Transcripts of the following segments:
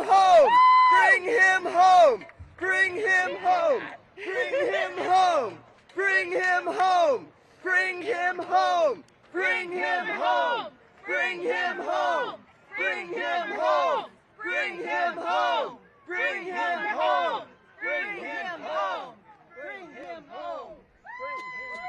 home! Bring him home! Bring him home! Bring him home! Bring him home! Bring him home! Bring him home! Bring him home! Bring him home! Bring him home! Bring him home! Bring him home! Bring him home! Bring them home.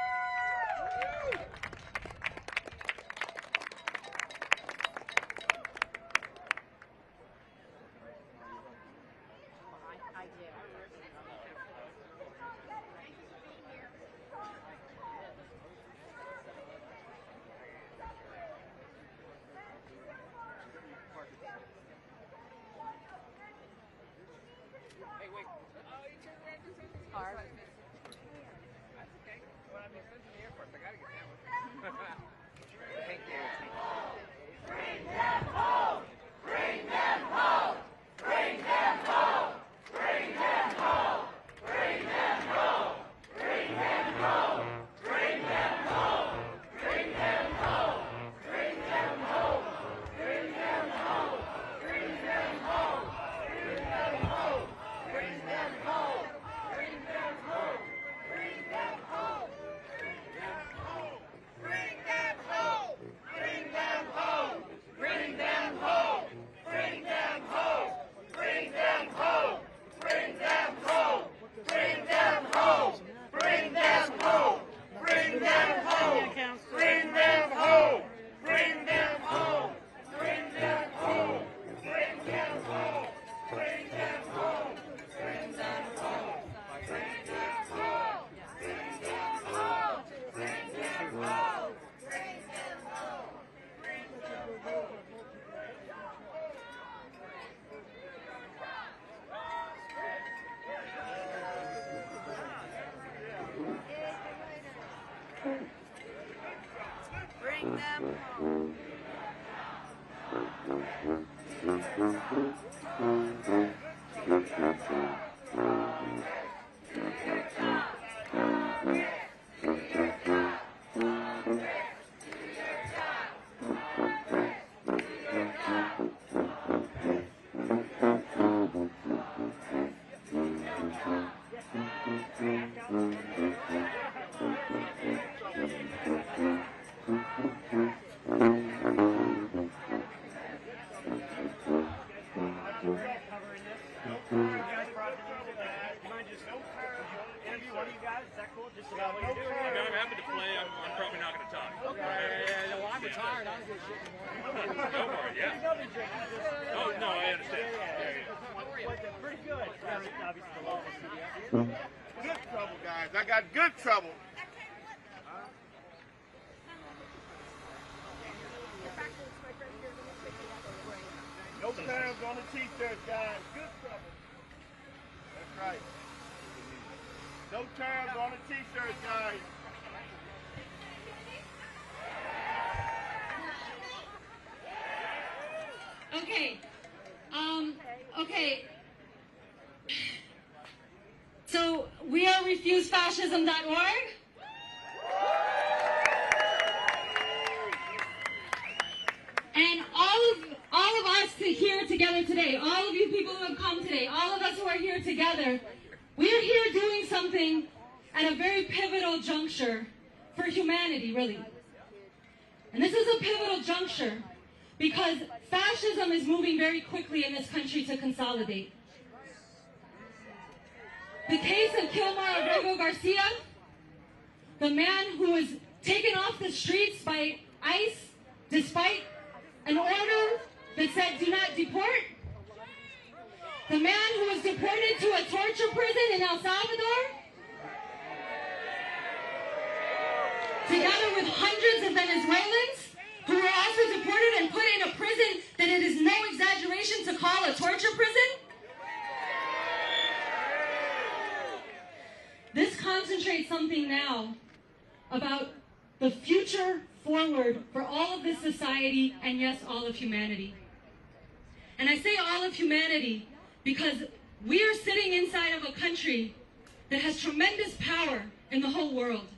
Good trouble, guys. I got good trouble. No terms on the t-shirt, guys. Good trouble. That's right. No terms on the t-shirt, guys. Okay. Okay. So we are refusefascism.org. And all of us here together today, all of you people who have come today, all of us who are here together, we are here doing something at a very pivotal juncture for humanity, really. And this is a pivotal juncture because fascism is moving very quickly in this country to consolidate. The case of Kilmar Abrego Garcia, the man who was taken off the streets by ICE despite an order that said do not deport, the man who was deported to a torture prison in El Salvador, together with hundreds of Venezuelans who were also deported and put in a prison that it is no exaggeration to call a torture prison. This concentrates something now about the future forward for all of this society and yes, all of humanity. And I say all of humanity because we are sitting inside of a country that has tremendous power in the whole world.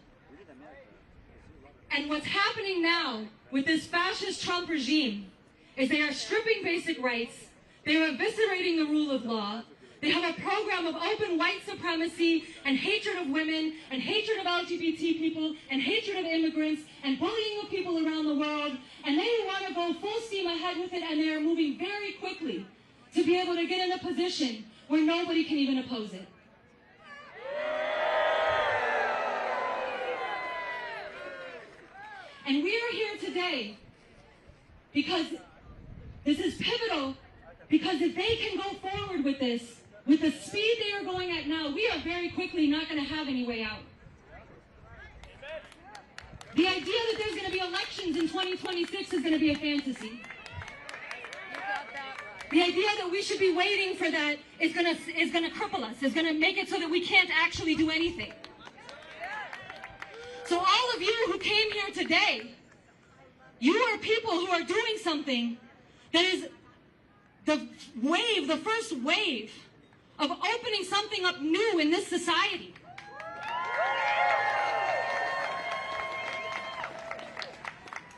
And what's happening now with this fascist Trump regime is they are stripping basic rights, They're eviscerating the rule of law. They have a program of open white supremacy and hatred of women and hatred of LGBT people and hatred of immigrants and bullying of people around the world. And they want to go full steam ahead with it, and they are moving very quickly to be able to get in a position where nobody can even oppose it. And we are here today because this is pivotal, because if they can go forward with this, with the speed they are going at now, we are very quickly not going to have any way out. The idea that there's going to be elections in 2026 is going to be a fantasy. The idea that we should be waiting for that is going to cripple us, is going to make it so that we can't actually do anything. So all of you who came here today, you are people who are doing something that is the first wave of opening something up new in this society.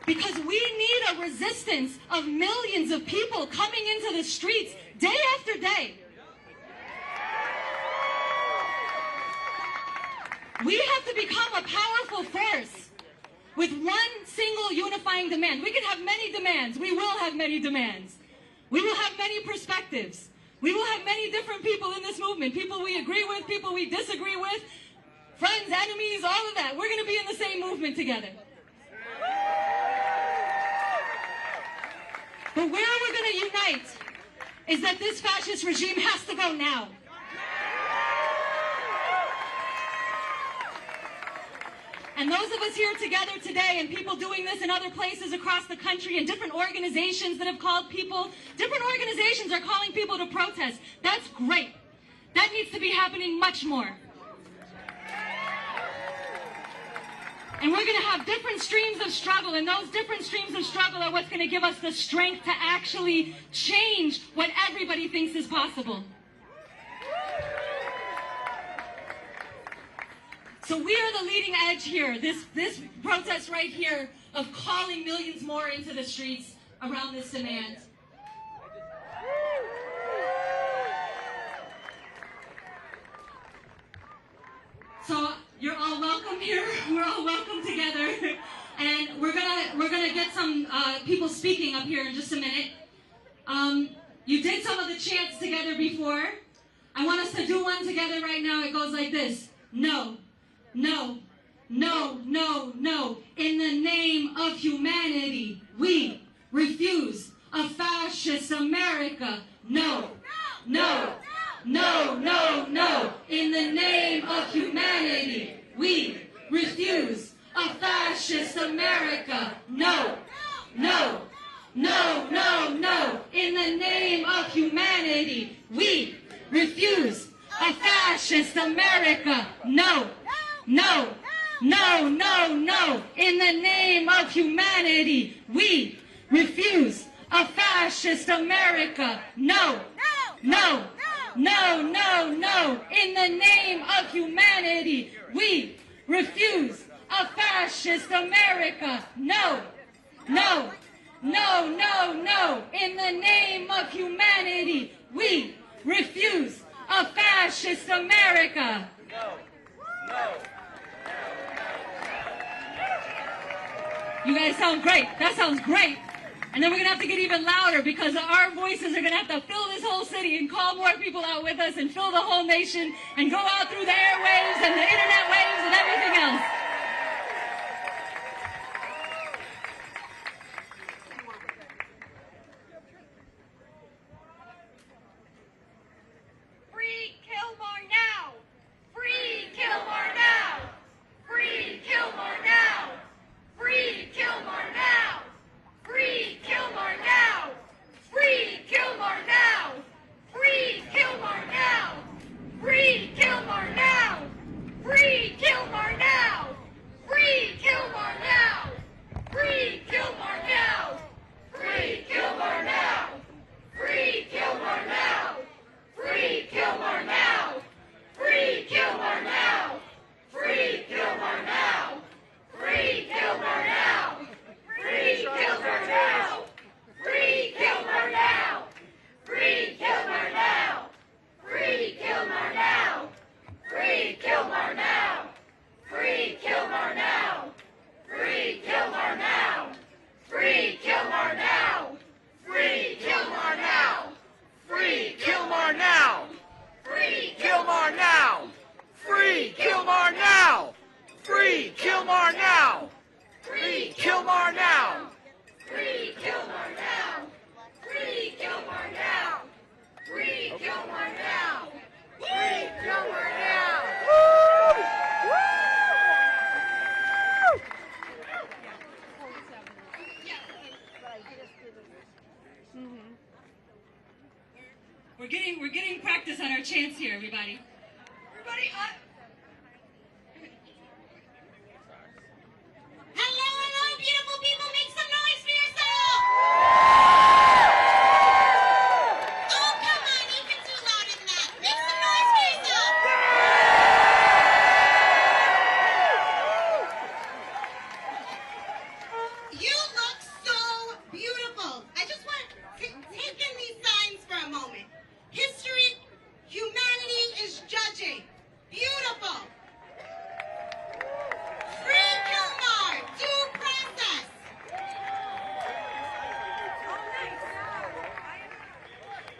Because we need a resistance of millions of people coming into the streets day after day. We have to become a powerful force with one single unifying demand. We can have many demands. We will have many demands. We will have many perspectives. We will have many different people in this movement. People we agree with, people we disagree with, friends, enemies, all of that. We're going to be in the same movement together. But where we're going to unite is that this fascist regime has to go now. And those of us here together today, and people doing this in other places across the country, and different organizations that have called people, different organizations are calling people to protest. That's great. That needs to be happening much more. And we're going to have different streams of struggle, and those different streams of struggle are what's going to give us the strength to actually change what everybody thinks is possible. So we are the leading edge here, this protest right here of calling millions more into the streets around this demand. So you're all welcome here. We're all welcome together, and we're gonna get some people speaking up here in just a minute. You did some of the chants together before. I want us to do one together right now. It goes like this: no. No, no, no, no. In the name of humanity, we refuse a fascist America. No, no, no, no, no. In the name of humanity, we refuse a fascist America. No, no, no, no, no. In the name of humanity, we refuse a fascist America. No. No, no, no, no. In the name of humanity, we refuse a fascist America. No, no, no, no, no. In the name of humanity, we refuse a fascist America. No, no, no, no, no. In the name of humanity, we refuse a fascist America. No. You guys sound great. That sounds great. And then we're going to have to get even louder, because our voices are going to have to fill this whole city and call more people out with us and fill the whole nation and go out through the airwaves and the internet waves and everything else. Free Kilmore now! Free Kilmore now! Free Kilmore now! Free Kilmore now! Free Kilmore now! Free Kilmore now! Free Kilmore now! Free Kilmore now! Free Kilmore now! We're getting practice on our chants here, everybody. Everybody, hello, hello, beautiful people, make some noise for yourself! Oh, come on, you can do louder than that. Make some noise for yourself! You look so beautiful. I just want to take in these signs for a moment. History, humanity is judging. Beautiful. Free Kilmar, due process.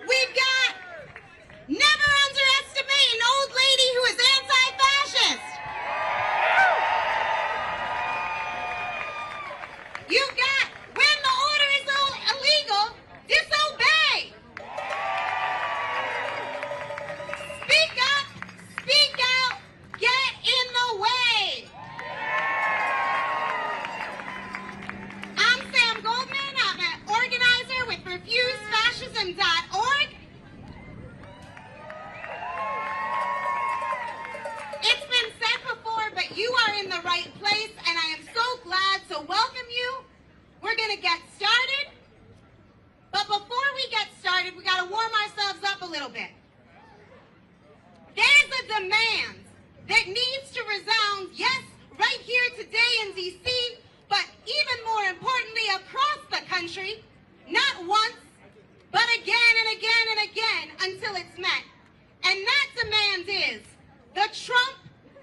We've got never underestimate an old lady who is anti-fascist. You've got when the order is illegal, disobey. Speak up, speak out, get in the way. I'm Sam Goldman. I'm an organizer with refusefascism.org. It's been said before, but you are in the right place, and I am so glad to welcome you. We're going to get started. But before we get started, we got to warm ourselves up a little bit. There's a demand that needs to resound, yes, right here today in D.C., but even more importantly, across the country, not once, but again and again and again until it's met. And that demand is the Trump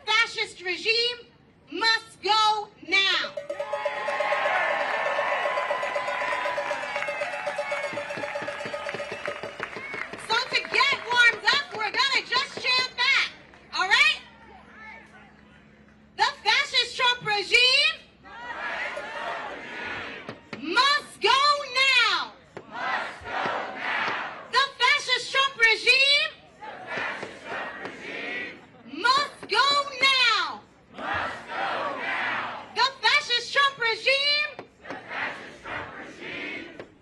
fascist regime must go now. So to get warmed up, we're gonna just chant that, all right? The fascist Trump regime must go now. The fascist Trump regime must go now. The fascist Trump regime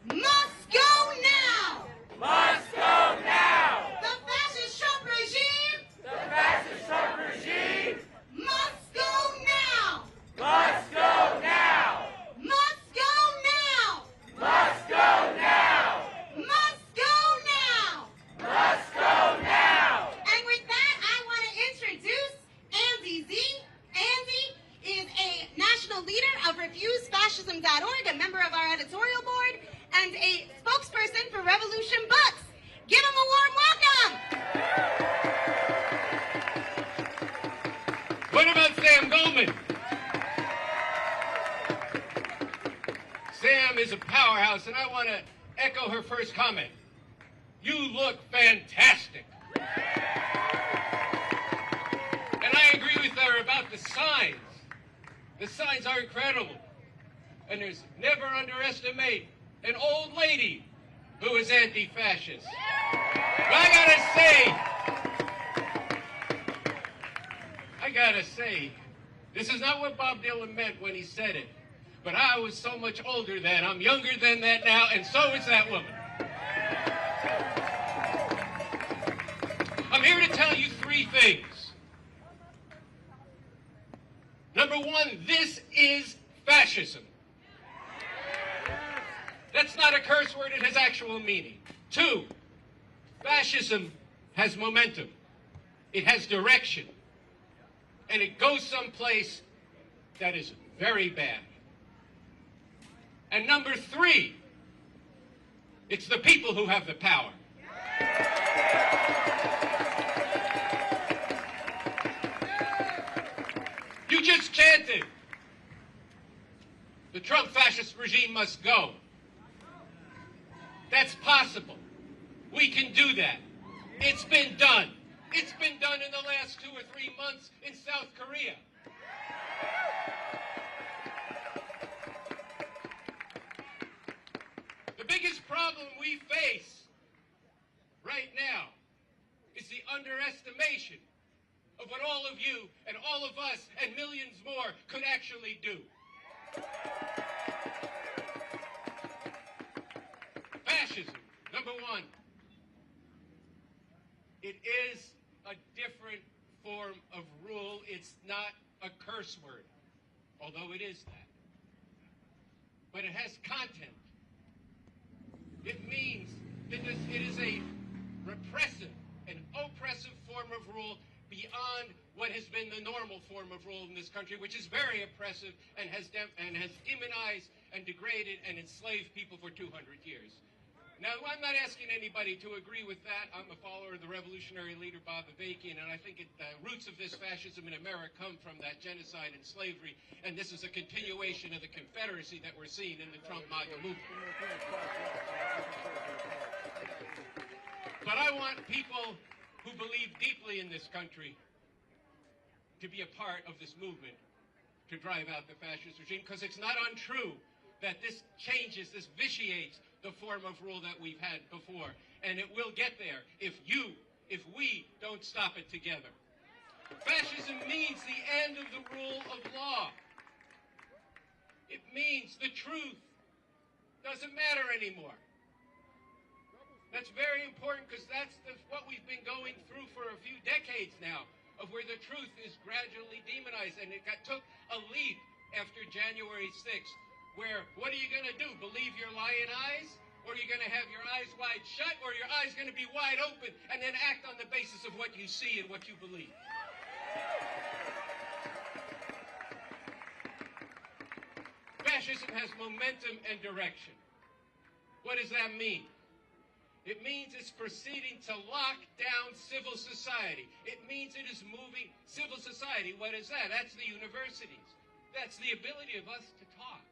must go now. Must go now! The fascist Trump regime The fascist Trump regime must go now. must go now! Must go now. Must go now! Must go now. Must go now! And with that, I want to introduce Andy Z. Andy is a national leader of refusefascism.org, a member of our editorial board, and a spokesperson for Revolution Books. Give him a warm welcome. What about Sam Goldman? Sam is a powerhouse, and I want to echo her first comment. You look fantastic. And I agree with her about the signs. The signs are incredible. And there's never underestimate an old lady who is anti-fascist. But I gotta say, this is not what Bob Dylan meant when he said it. But I was so much older then. I'm younger than that now, and so is that woman. I'm here to tell you three things. Number one, this is fascism. That's not a curse word, it has actual meaning. Two, fascism has momentum. It has direction. And it goes someplace that is very bad. And number three, it's the people who have the power. You just chanted, the Trump fascist regime must go. That's possible. We can do that. It's been done. It's been done in the last 2 or 3 months in South Korea. The biggest problem we face right now is the underestimation of what all of you and all of us and millions more could actually do. fascism. Number one, it is a different form of rule. It's not a curse word, although it is that. But it has content. It means that it is a repressive, an oppressive form of rule beyond what has been the normal form of rule in this country, which is very oppressive and has demonized and degraded and enslaved people for 200 years. Now, I'm not asking anybody to agree with that. I'm a follower of the revolutionary leader Bob Avakian, and I think the roots of this fascism in America come from that genocide and slavery, and this is a continuation of the Confederacy that we're seeing in the Trump MAGA movement. But I want people who believe deeply in this country to be a part of this movement to drive out the fascist regime, because it's not untrue that this changes, this vitiates the form of rule that we've had before. And it will get there if we don't stop it together. Fascism means the end of the rule of law. It means the truth doesn't matter anymore. That's very important, because that's what we've been going through for a few decades now, of where the truth is gradually demonized. And it took a leap after January 6th, where what are you going to do? Believe your lying eyes? Or are you going to have your eyes wide shut? Or are your eyes going to be wide open and then act on the basis of what you see and what you believe? Fascism has momentum and direction. What does that mean? It means it's proceeding to lock down civil society. It means it is moving civil society. What is that? That's the universities. That's the ability of us to talk.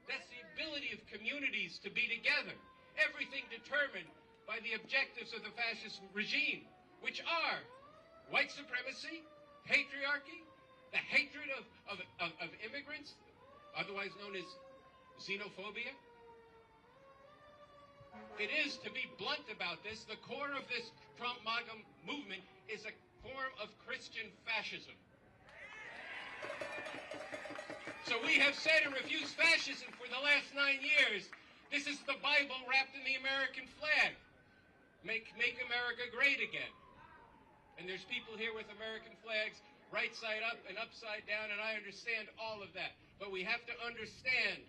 That's the ability of communities to be together. Everything determined by the objectives of the fascist regime, which are white supremacy, patriarchy, the hatred of immigrants, otherwise known as xenophobia. It is, to be blunt about this, the core of this Trump MAGA movement is a form of Christian fascism. So we have said and refused fascism for the last 9 years. This is the Bible wrapped in the American flag. Make America great again. And there's people here with American flags right side up and upside down, and I understand all of that. But we have to understand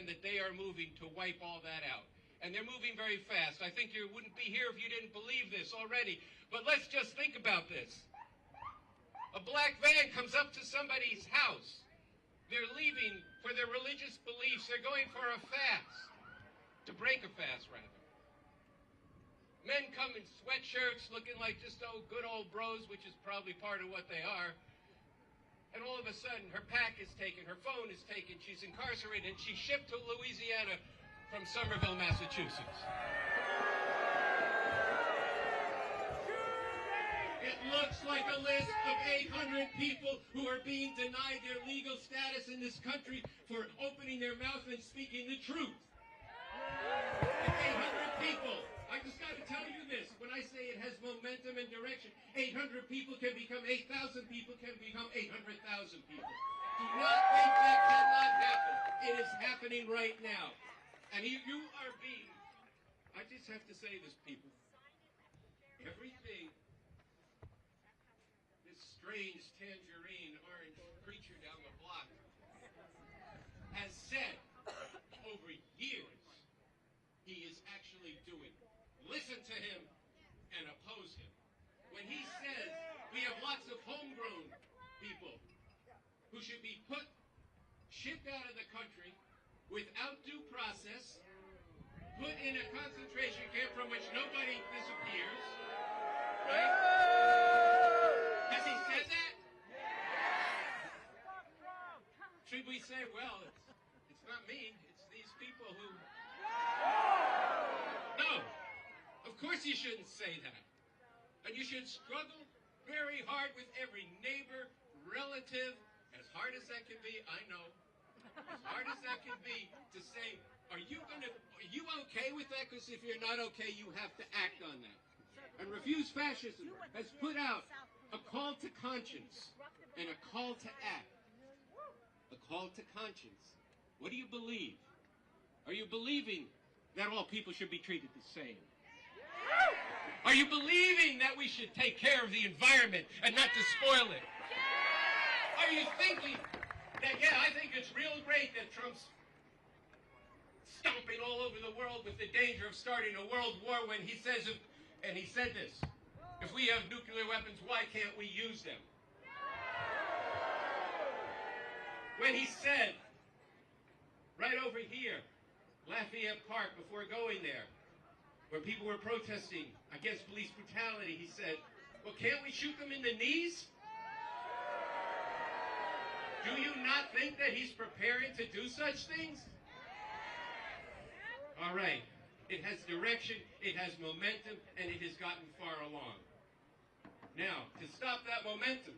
that they are moving to wipe all that out. And they're moving very fast. I think you wouldn't be here if you didn't believe this already. But let's just think about this. A black van comes up to somebody's house. They're leaving for their religious beliefs. They're going for a fast. To break a fast, rather. Men come in sweatshirts looking like just good old bros, which is probably part of what they are. And all of a sudden, her pack is taken, her phone is taken, she's incarcerated, and she's shipped to Louisiana from Somerville, Massachusetts. It looks like a list of 800 people who are being denied their legal status in this country for opening their mouth and speaking the truth. 800 people. I just got to tell you this. When I say it has momentum and direction, 800 people can become 8,000 people, can become 800,000 people. Do not think that cannot happen. It is happening right now. And you are being, I just have to say this, people. Everything this strange tangerine orange creature down the block has said over years, he is actually doing. Listen to him and oppose him. When he says we have lots of homegrown people who should be shipped out of the country without due process, put in a concentration camp from which nobody disappears, right? Has he said that? Should we say, well, it's not me, it's these people who... No. Of course you shouldn't say that. And you should struggle very hard with every neighbor, relative, as hard as that can be, I know, as hard as that can be, to say, are you okay with that? Because if you're not okay, you have to act on that. And Refuse Fascism has put out a call to conscience and a call to act. A call to conscience. What do you believe? Are you believing that all people should be treated the same? Are you believing that we should take care of the environment and not to spoil it? Are you thinking that, yeah, I think it's real great that Trump's stomping all over the world with the danger of starting a world war when he says, and he said this, if we have nuclear weapons, why can't we use them? When he said, right over here, Lafayette Park, before going there, where people were protesting against police brutality, he said, well, can't we shoot them in the knees? Do you not think that he's preparing to do such things? All right. It has direction, it has momentum, and it has gotten far along. Now, to stop that momentum,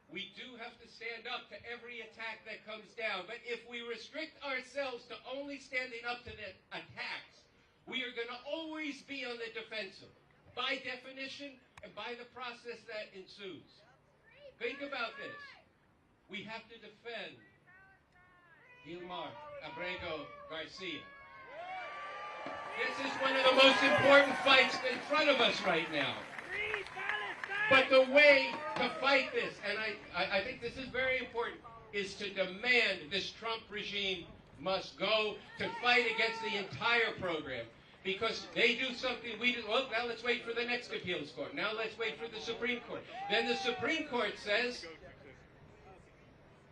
we do have to stand up to every attack that comes down. But if we restrict ourselves to only standing up to the attacks, we are going to always be on the defensive, by definition and by the process that ensues. Think about this. We have to defend Gilmar Abrego Garcia. This is one of the most important fights in front of us right now. But the way to fight this, and I think this is very important, is to demand this Trump regime must go, to fight against the entire program. Because they do something we do, well, now let's wait for the next appeals court. Now let's wait for the Supreme Court. Then the Supreme Court says,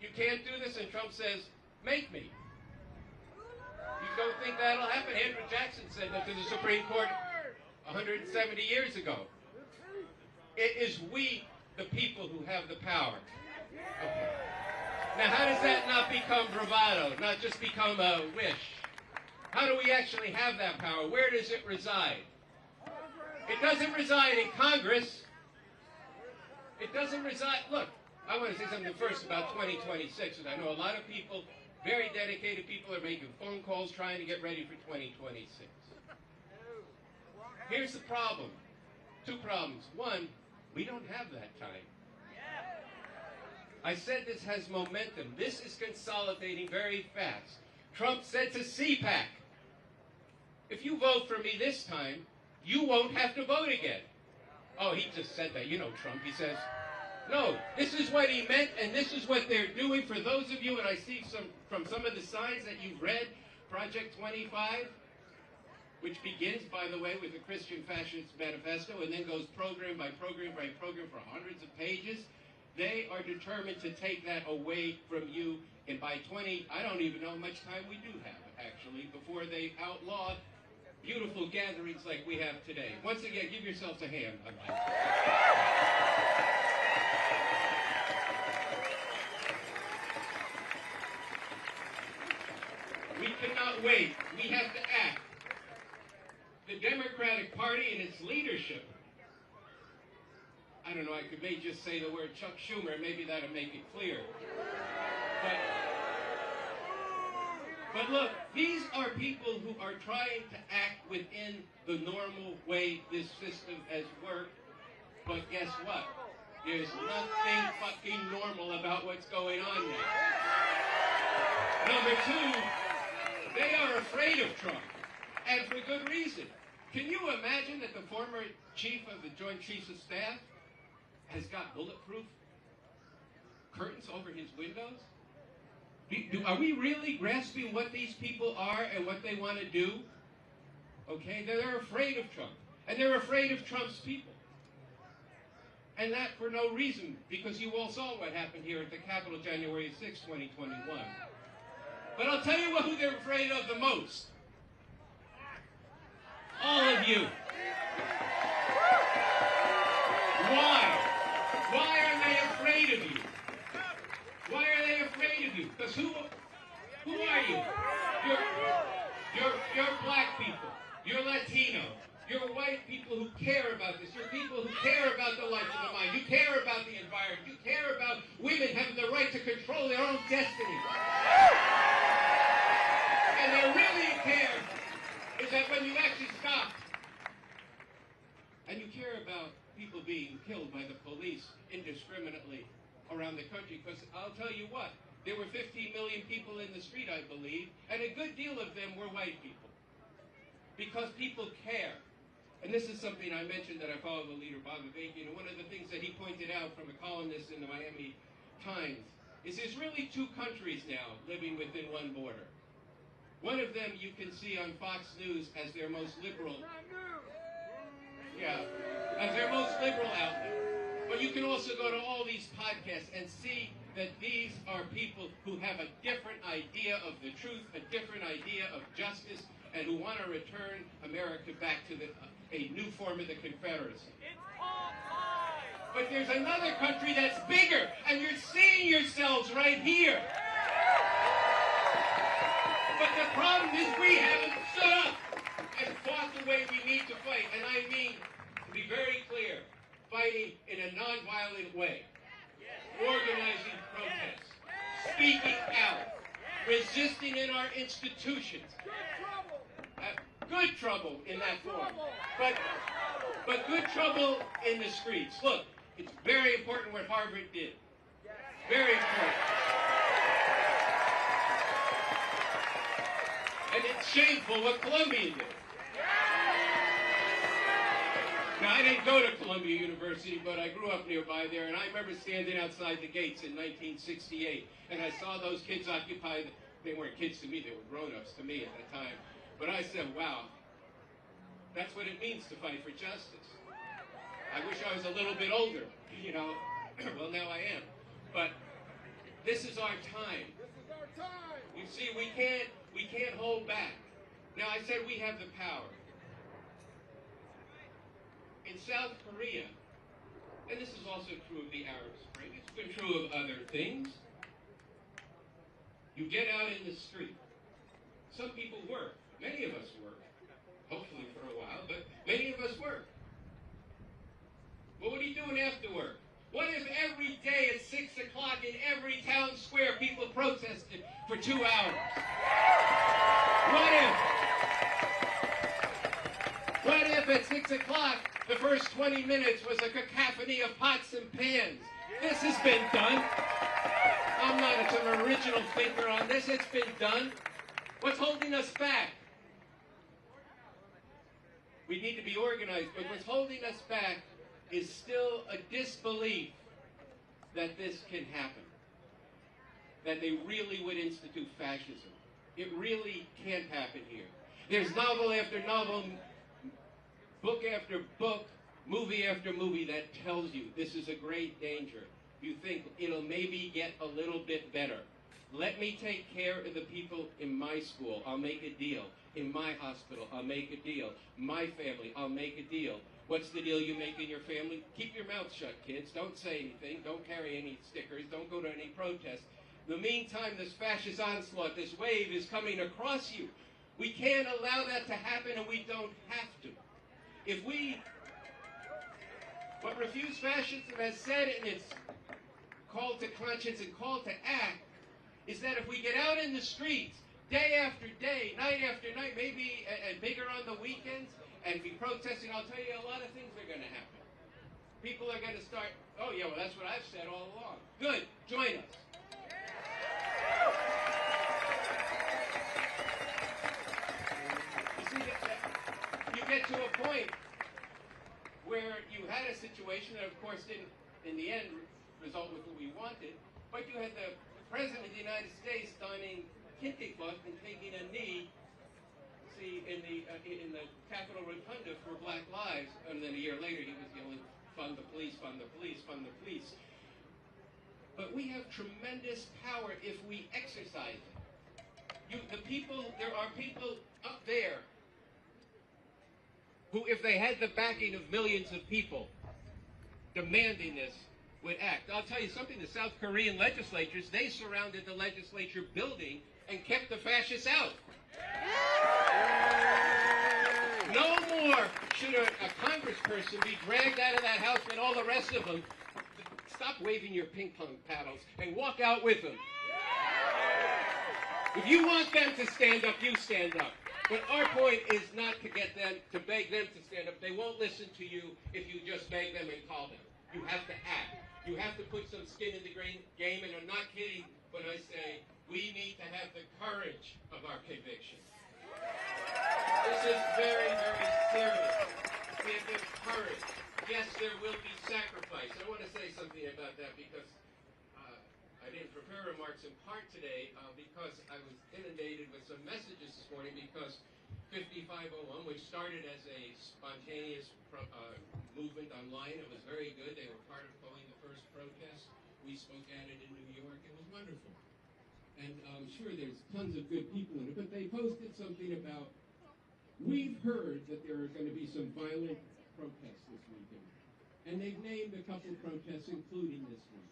you can't do this, and Trump says, make me. You don't think that'll happen? Andrew Jackson said that to the Supreme Court 170 years ago. It is we, the people, who have the power. Okay. Now, how does that not become bravado, not just become a wish? How do we actually have that power? Where does it reside? It doesn't reside in Congress. It doesn't reside... Look, I want to say something first about 2026, and I know a lot of people, very dedicated people, are making phone calls trying to get ready for 2026. Here's the problem. Two problems. One, we don't have that time. I said this has momentum. This is consolidating very fast. Trump said to CPAC, if you vote for me this time, you won't have to vote again. Oh, he just said that. You know Trump. He says, no, this is what he meant, and this is what they're doing. For those of you, and I see from some of the signs that you've read, Project 25, which begins, by the way, with a Christian Fascist Manifesto, and then goes program by program by program for hundreds of pages. They are determined to take that away from you, and by I don't even know how much time we do have, actually, before they outlaw beautiful gatherings like we have today. Once again, give yourselves a hand on that. We cannot wait. We have to act. The Democratic Party and its leadership, I don't know, I could maybe just say the word Chuck Schumer, maybe that'll make it clear. But look, these are people who are trying to act within the normal way this system has worked. But guess what? There's nothing fucking normal about what's going on now. Number two, they are afraid of Trump. And for good reason. Can you imagine that the former chief of the Joint Chiefs of Staff has got bulletproof curtains over his windows? Are we really grasping what these people are and what they want to do? Okay, they're afraid of Trump. And they're afraid of Trump's people. And that for no reason, because you all saw what happened here at the Capitol January 6, 2021. But I'll tell you who they're afraid of the most. All of you. Why? Why are they afraid of you? Why are they afraid of you? Because who are you? You're black people. You're Latino. You're white people who care about this. You're people who care about the life of the mind. You care about the environment. You care about women having the right to control their own destiny. And they really care is that when you actually stop and you care about people being killed by the police indiscriminately around the country, because I'll tell you what, There were 15 million people in the street, I believe, and a good deal of them were white people. Because people care. And this is something I mentioned that I follow the leader, Bob Avakian, and one of the things that he pointed out from a columnist in the Miami Times is there's really two countries now living within one border. One of them you can see on Fox News as their most liberal. Yeah, as their most liberal outlet. But you can also go to all these podcasts and see that these are people who have a different idea of the truth, a different idea of justice, and who want to return America back to a new form of the Confederacy. But there's another country that's bigger, and you're seeing yourselves right here. But the problem is we haven't stood up and fought the way we need to fight. And I mean, to be very clear, fighting in a non-violent way, organizing protests, speaking out, resisting in our institutions. Good trouble in that form, but good trouble in the streets. Look, it's very important what Harvard did. Very important. And it's shameful what Columbia did. Now, I didn't go to Columbia University, but I grew up nearby there, and I remember standing outside the gates in 1968, and I saw those kids occupy, they weren't kids to me, they were grown-ups to me at the time, but I said, wow, that's what it means to fight for justice. I wish I was a little bit older, you know, well, now I am, but this is our time. This is our time. You see, we can't hold back. Now, I said we have the power. In South Korea, and this is also true of the Arab Spring, it's been true of other things, you get out in the street. Some people work. Many of us work. Hopefully for a while, but many of us work. But what are you doing after work? What if every day at 6 o'clock in every town square people protested for 2 hours? What if at 6 o'clock the first 20 minutes was a cacophony of pots and pans? This has been done. I'm not some original thinker on this. It's been done. What's holding us back? We need to be organized, but what's holding us back is still a disbelief that this can happen. That they really would institute fascism. It really can't happen here. There's novel after novel, book after book, movie after movie that tells you this is a great danger. You think it'll maybe get a little bit better. Let me take care of the people in my school. I'll make a deal. In my hospital, I'll make a deal. My family, I'll make a deal. What's the deal you make in your family? Keep your mouth shut, kids. Don't say anything. Don't carry any stickers. Don't go to any protests. In the meantime, this fascist onslaught, this wave is coming across you. We can't allow that to happen, and we don't have to. If we, what Refuse Fascism has said in its call to conscience and call to act, is that if we get out in the streets, day after day, night after night, maybe and bigger on the weekends, and be protesting, I'll tell you a lot of things are going to happen. People are going to start, oh yeah, well that's what I've said all along. Good, join us. You see, you get to a point where you had a situation that of course didn't, in the end, result with what we wanted, but you had the President of the United States donning kente cloth and taking a knee, see, in the Capitol Rotunda for Black Lives, and then a year later he was yelling, "Fund the police, fund the police, fund the police." But we have tremendous power if we exercise it. There are people up there who, if they had the backing of millions of people demanding this, would act. I'll tell you something, the South Korean legislatures, they surrounded the legislature building and kept the fascists out. No more should a congressperson be dragged out of that house and all the rest of them. Stop waving your ping pong paddles and walk out with them. If you want them to stand up, you stand up. But our point is not to get them, to beg them to stand up. They won't listen to you if you just beg them and call them. You have to act. You have to put some skin in the game, and I'm not kidding when I say we need to have the courage of our convictions. This is very, very serious. We have the courage. Yes, there will be sacrifice. I want to say something about that because I didn't prepare remarks in part today because I was inundated with some messages this morning because 5501, which started as a spontaneous movement online, it was very good. They were part of calling the first protest. We spoke at it in New York. It was wonderful. And I'm sure there's tons of good people in it, but they posted something about, we've heard that there are going to be some violent protests this weekend. And they've named a couple protests, including this one.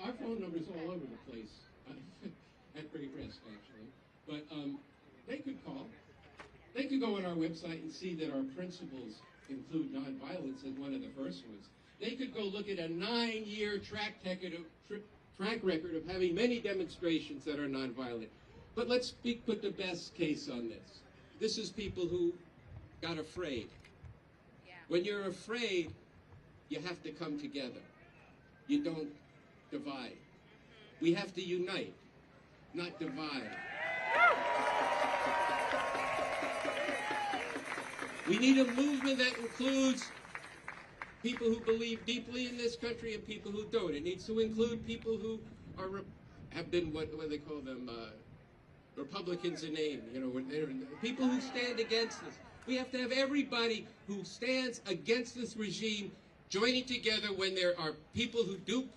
Our phone number's all over the place, at great risk, actually. But they could call. They could go on our website and see that our principles include nonviolence as one of the first ones. They could go look at a 9-year track record of having many demonstrations that are nonviolent. But let's put the best case on this. This is people who got afraid. Yeah. When you're afraid, you have to come together. You don't divide. We have to unite, not divide. We need a movement that includes people who believe deeply in this country and people who don't. It needs to include people who have been, what do they call them, Republicans in name, you know, people who stand against this. We have to have everybody who stands against this regime joining together. When there are people who do,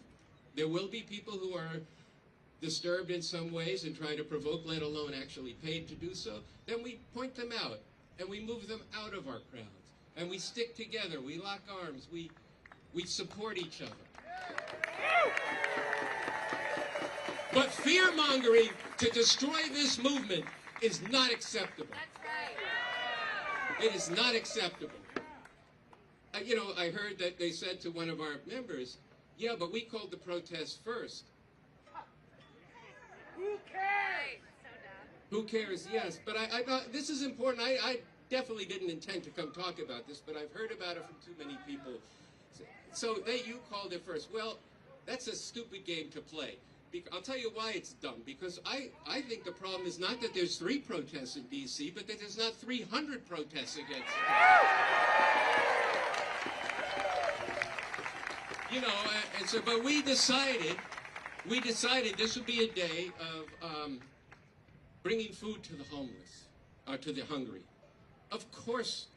there will be people who are disturbed in some ways and try to provoke, let alone actually paid to do so, then we point them out and we move them out of our crowds. And we stick together, we lock arms, we support each other. But fear-mongering to destroy this movement is not acceptable. That's right. It is not acceptable. You know, I heard that they said to one of our members, yeah, but we called the protest first. Who cares? Who cares? Yes, but I thought this is important. I definitely didn't intend to come talk about this, but I've heard about it from too many people. So you called it first. Well, that's a stupid game to play. I'll tell you why it's dumb. Because I think the problem is not that there's 3 protests in D.C., but that there's not 300 protests against it. You know, and so, but we decided this would be a day of bringing food to the homeless, to the hungry. Of course,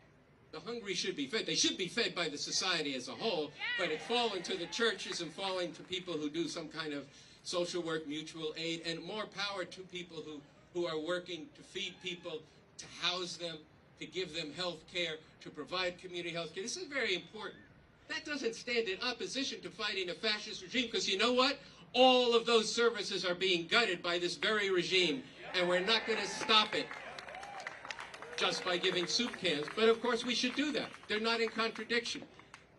the hungry should be fed. They should be fed by the society as a whole, but it falling to the churches and falling to people who do some kind of social work, mutual aid, and more power to people who are working to feed people, to house them, to give them health care, to provide community health care. This is very important. That doesn't stand in opposition to fighting a fascist regime, because you know what? All of those services are being gutted by this very regime, and we're not going to stop it just by giving soup cans. But of course we should do that. They're not in contradiction.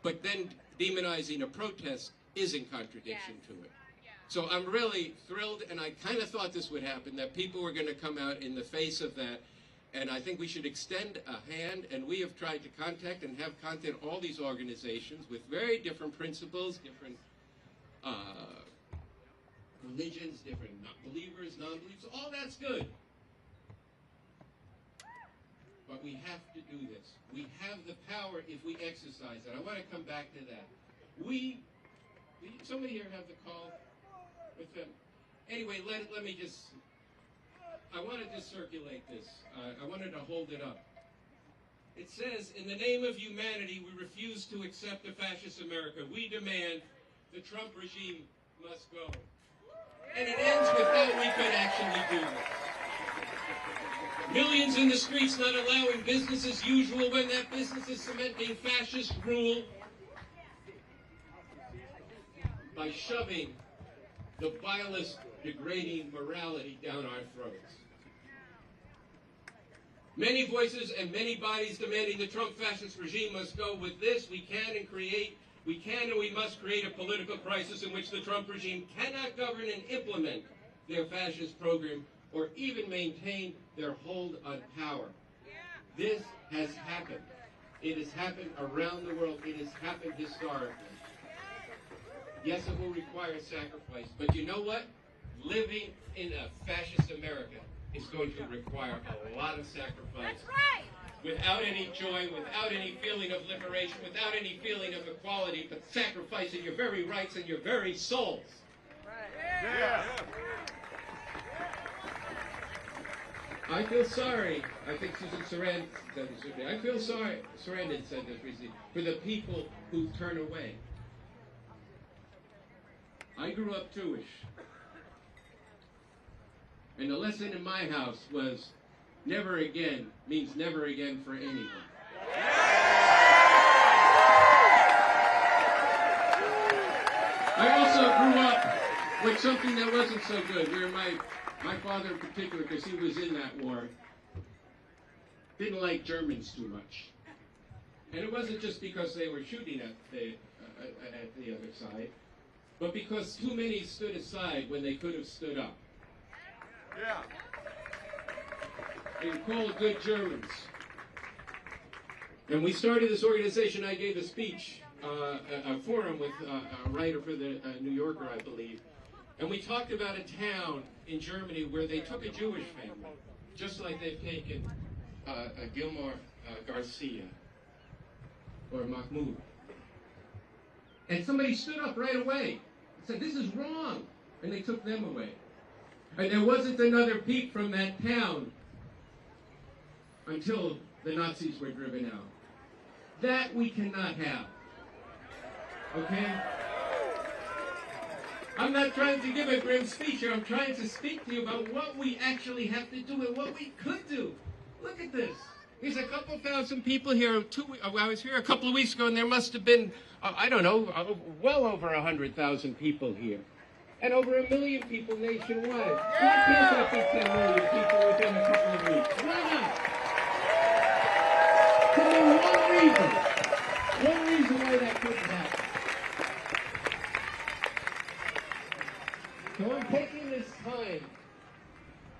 But then demonizing a protest is in contradiction to it. So I'm really thrilled, and I kind of thought this would happen, that people were going to come out in the face of that. And I think we should extend a hand, and we have tried to contact and have contact all these organizations with very different principles, different religions, different believers, non-believers. All that's good. But we have to do this. We have the power if we exercise it. I want to come back to that. Did somebody here have the call with them? Anyway, let me just, I wanted to circulate this. I wanted to hold it up. It says, in the name of humanity, we refuse to accept a fascist America. We demand the Trump regime must go. And it ends with how we could actually do this. Millions in the streets not allowing business as usual when that business is cementing fascist rule by shoving the vilest, degrading morality down our throats. Many voices and many bodies demanding the Trump fascist regime must go. With this, we can and we must create a political crisis in which the Trump regime cannot govern and implement their fascist program or even maintain their hold on power. This has happened. It has happened around the world. It has happened historically. Yes, it will require sacrifice, but you know what? Living in a fascist America is going to require a lot of sacrifice. That's right. Without any joy, without any feeling of liberation, without any feeling of equality, but sacrificing your very rights and your very souls. Yeah. I feel sorry. I think Susan Sarandon said this recently. I feel sorry. Sarandon said this recently for the people who turn away. I grew up Jewish, and the lesson in my house was never again means never again for anyone. I also grew up with something that wasn't so good, where my father in particular, because he was in that war, didn't like Germans too much. And it wasn't just because they were shooting at the other side, but because too many stood aside when they could have stood up. Yeah. They were called good Germans. And we started this organization. I gave a speech, a forum with a writer for the New Yorker, I believe. And we talked about a town in Germany where they took a Jewish family, just like they've taken Gilmore Garcia or Mahmoud. And somebody stood up right away and said, this is wrong. And they took them away. And there wasn't another peep from that town until the Nazis were driven out. That we cannot have. Okay? I'm not trying to give a grim speech here. I'm trying to speak to you about what we actually have to do and what we could do. Look at this. There's a couple thousand people here. I was here a couple of weeks ago, and there must have been, I don't know, well over 100,000 people here. And over 1 million people nationwide. Why can't that be 10 million people within a couple of weeks? Why not? Tell me one reason why that couldn't happen. So I'm taking this time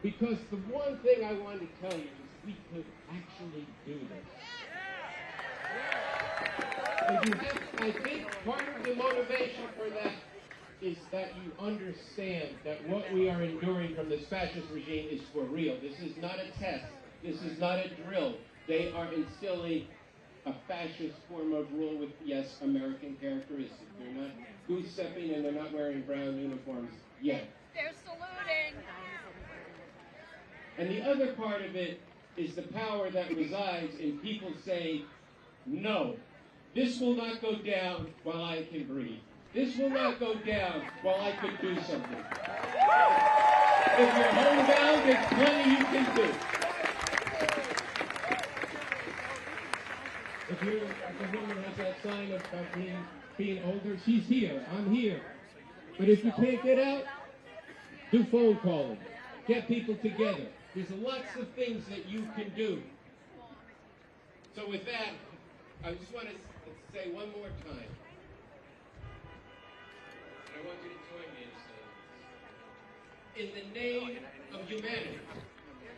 because the one thing I want to tell you is we could actually do this. And I think part of the motivation for that is that you understand that what we are enduring from this fascist regime is for real. This is not a test. This is not a drill. They are instilling a fascist form of rule with, yes, American characteristics. They're not goose-stepping and they're not wearing brown uniforms yet. They're saluting. And the other part of it is the power that resides in people saying, no, this will not go down while I can breathe. This will not go down while I can do something. If you're homebound, there's plenty you can do. If the woman has that sign of being older, she's here, I'm here. But if you can't get out, do phone calling. Get people together. There's lots of things that you can do. So with that, I just want to say one more time. And I want you to join me in saying this. In the name of humanity.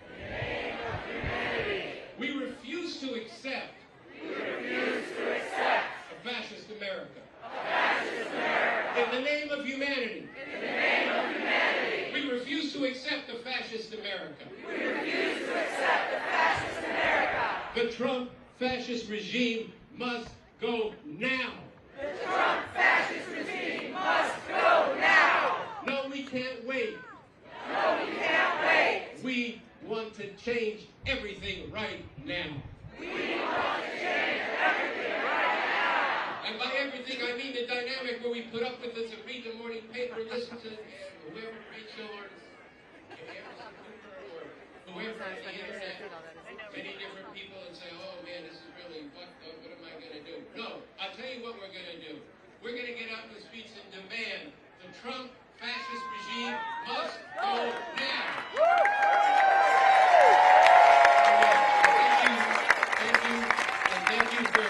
In the name of humanity. We refuse to accept. We refuse to accept. A fascist America. A fascist America. In the name of humanity. In the name of humanity. We refuse to accept a fascist America. We refuse to accept a fascist America. The Trump fascist regime must go now. The Trump fascist regime must go now. No, we can't wait. No, we can't wait. We want to change everything right now. We want to change everything right now. And by everything, I mean the dynamic where we put up with this and read the morning paper and listen to whoever Rachel or whoever on the internet, many different people, and say, oh man, this is really, what am I going to do? No, I'll tell you what we're going to do. We're going to get out in the streets and demand the Trump fascist regime must go now. Thank you for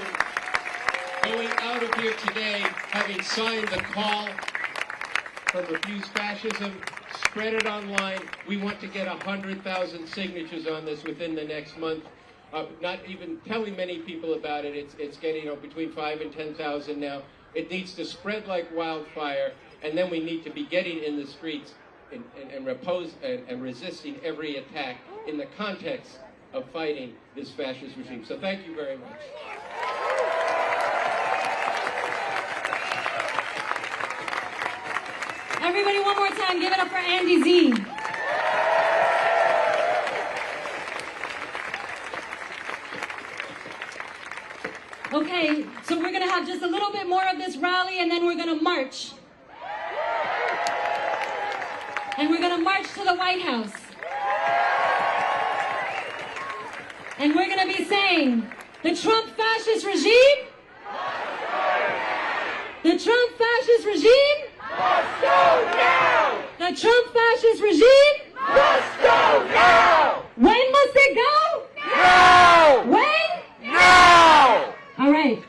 going out of here today, having signed the call from Refuse Fascism. Spread it online. We want to get 100,000 signatures on this within the next month. not even telling many people about it. It's getting between 5,000 and 10,000 now. It needs to spread like wildfire, and then we need to be getting in the streets and resisting every attack in the context of fighting this fascist regime. So thank you very much. Everybody, one more time, give it up for Andy Z. Okay, so we're going to have just a little bit more of this rally, and then we're going to march. And we're going to march to the White House. And we're going to be saying, the Trump fascist regime, the Trump fascist regime, Must go now! the Trump fascist regime, Must go now! when must it go? Now! When? Now! All right.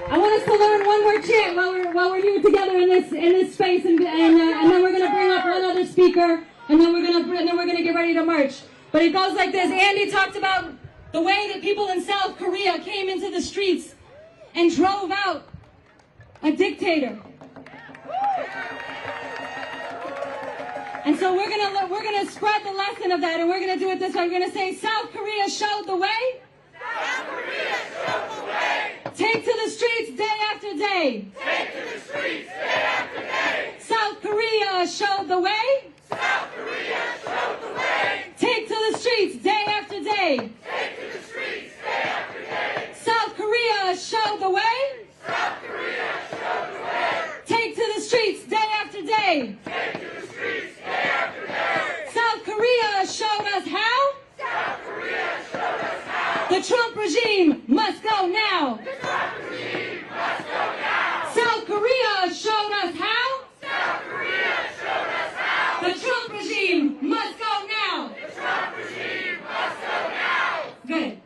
I want us to learn one more chant while we're here together in this space, and then we're gonna bring up one other speaker, and then we're gonna get ready to march. But it goes like this. Andy talked about the way that people in South Korea came into the streets and drove out a dictator. And so we're gonna spread the lesson of that, and we're gonna do it this way. We're gonna say, South Korea showed the way. South Korea showed the way. Take to the streets day after day. Take to the streets day after day. South Korea showed the way. South Korea showed the way. Take to the streets day after day. Take to the streets day after day. South Korea showed the way. South Korea showed the way. Take to the streets day after day. Take to the streets day after day. South Korea showed us how. South Korea showed us how. The Trump regime must go now. The Trump regime must go now. South Korea showed us how. South Korea showed us how. The Trump regime must go now. The Trump regime must go now. Good.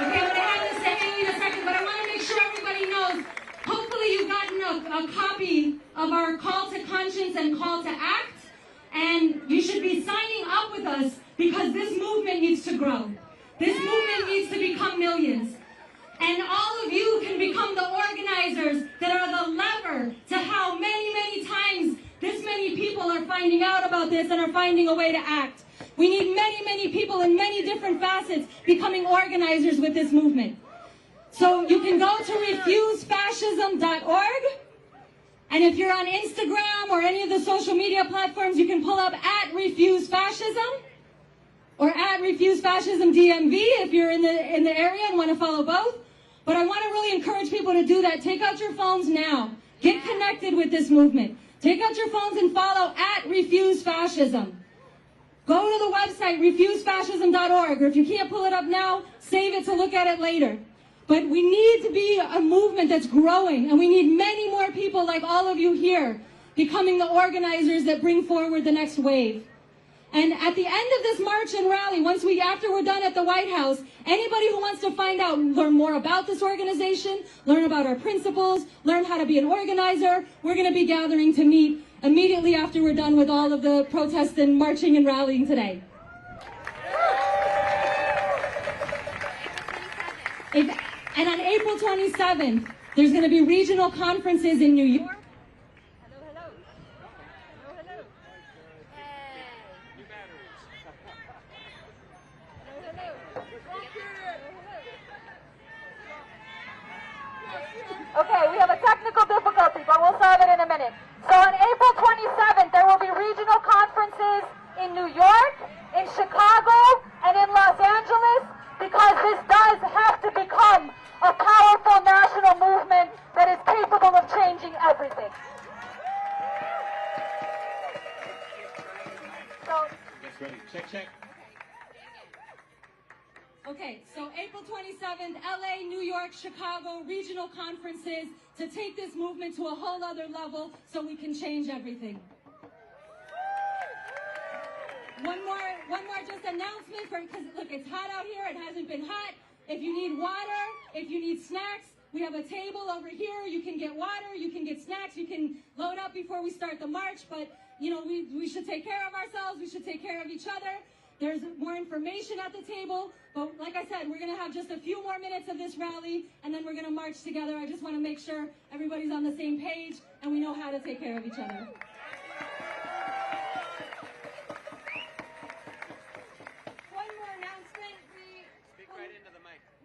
Okay, I'm going to hand this to Haley in a second, but I want to make sure everybody knows. Hopefully you've gotten a copy of our call to conscience and call to act, and you should be signing up with us because this movement needs to grow. This movement needs to become millions. And all of you can become the organizers that are the lever to how many times this many people are finding out about this and are finding a way to act. We need many people in many different facets becoming organizers with this movement. So you can go to refusefascism.org, and if you're on Instagram or any of the social media platforms, you can pull up @refusefascism or @refusefascismdmv if you're in the area and want to follow both. But I want to really encourage people to do that. Take out your phones now. Get connected with this movement. Take out your phones and follow @refusefascism. Go to the website, refusefascism.org, or if you can't pull it up now, save it to look at it later. But we need to be a movement that's growing, and we need many more people like all of you here becoming the organizers that bring forward the next wave. And at the end of this march and rally, after we're done at the White House, anybody who wants to find out, learn more about this organization, learn about our principles, learn how to be an organizer, we're going to be gathering to meet immediately after we're done with all of the protests and marching and rallying today. And on April 27th, there's going to be regional conferences in New York. Okay, we have a technical difficulty, but we'll solve it in a minute. So on April 27th, there will be regional conferences in New York, in Chicago, and in Los Angeles, because this does have to become a powerful national movement that is capable of changing everything. So, Check. Okay, so April 27th, LA, New York, Chicago, regional conferences to take this movement to a whole other level so we can change everything. One more just announcement, because look, it's hot out here, it hasn't been hot. If you need water, if you need snacks, We have a table over here. You can get water, you can get snacks, you can load up before we start the march. But, you know, we should take care of ourselves. We should take care of each other. There's more information at the table. But like I said, we're going to have just a few more minutes of this rally, and then we're going to march together. I just want to make sure everybody's on the same page and we know how to take care of each other.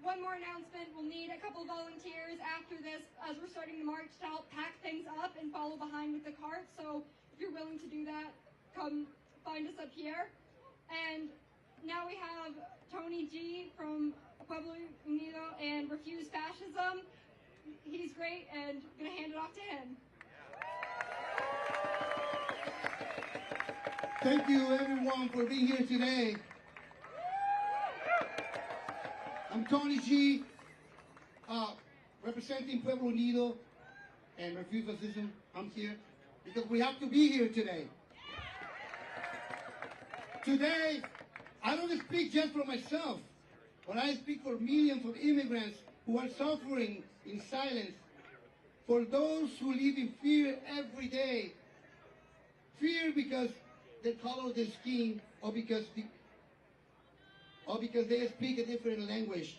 One more announcement, we'll need a couple volunteers after this as we're starting the march to help pack things up and follow behind with the cart. So if you're willing to do that, come find us up here. And now we have Tony G from Pueblo Unido and Refuse Fascism. He's great, and I'm going to hand it off to him. Thank you everyone for being here today. I'm Tony G, representing Pueblo Unido and Refuse Fascism. I'm here because we have to be here today. Today, I don't speak just for myself, but I speak for millions of immigrants who are suffering in silence, for those who live in fear every day. Fear because the color of their skin, or because they speak a different language.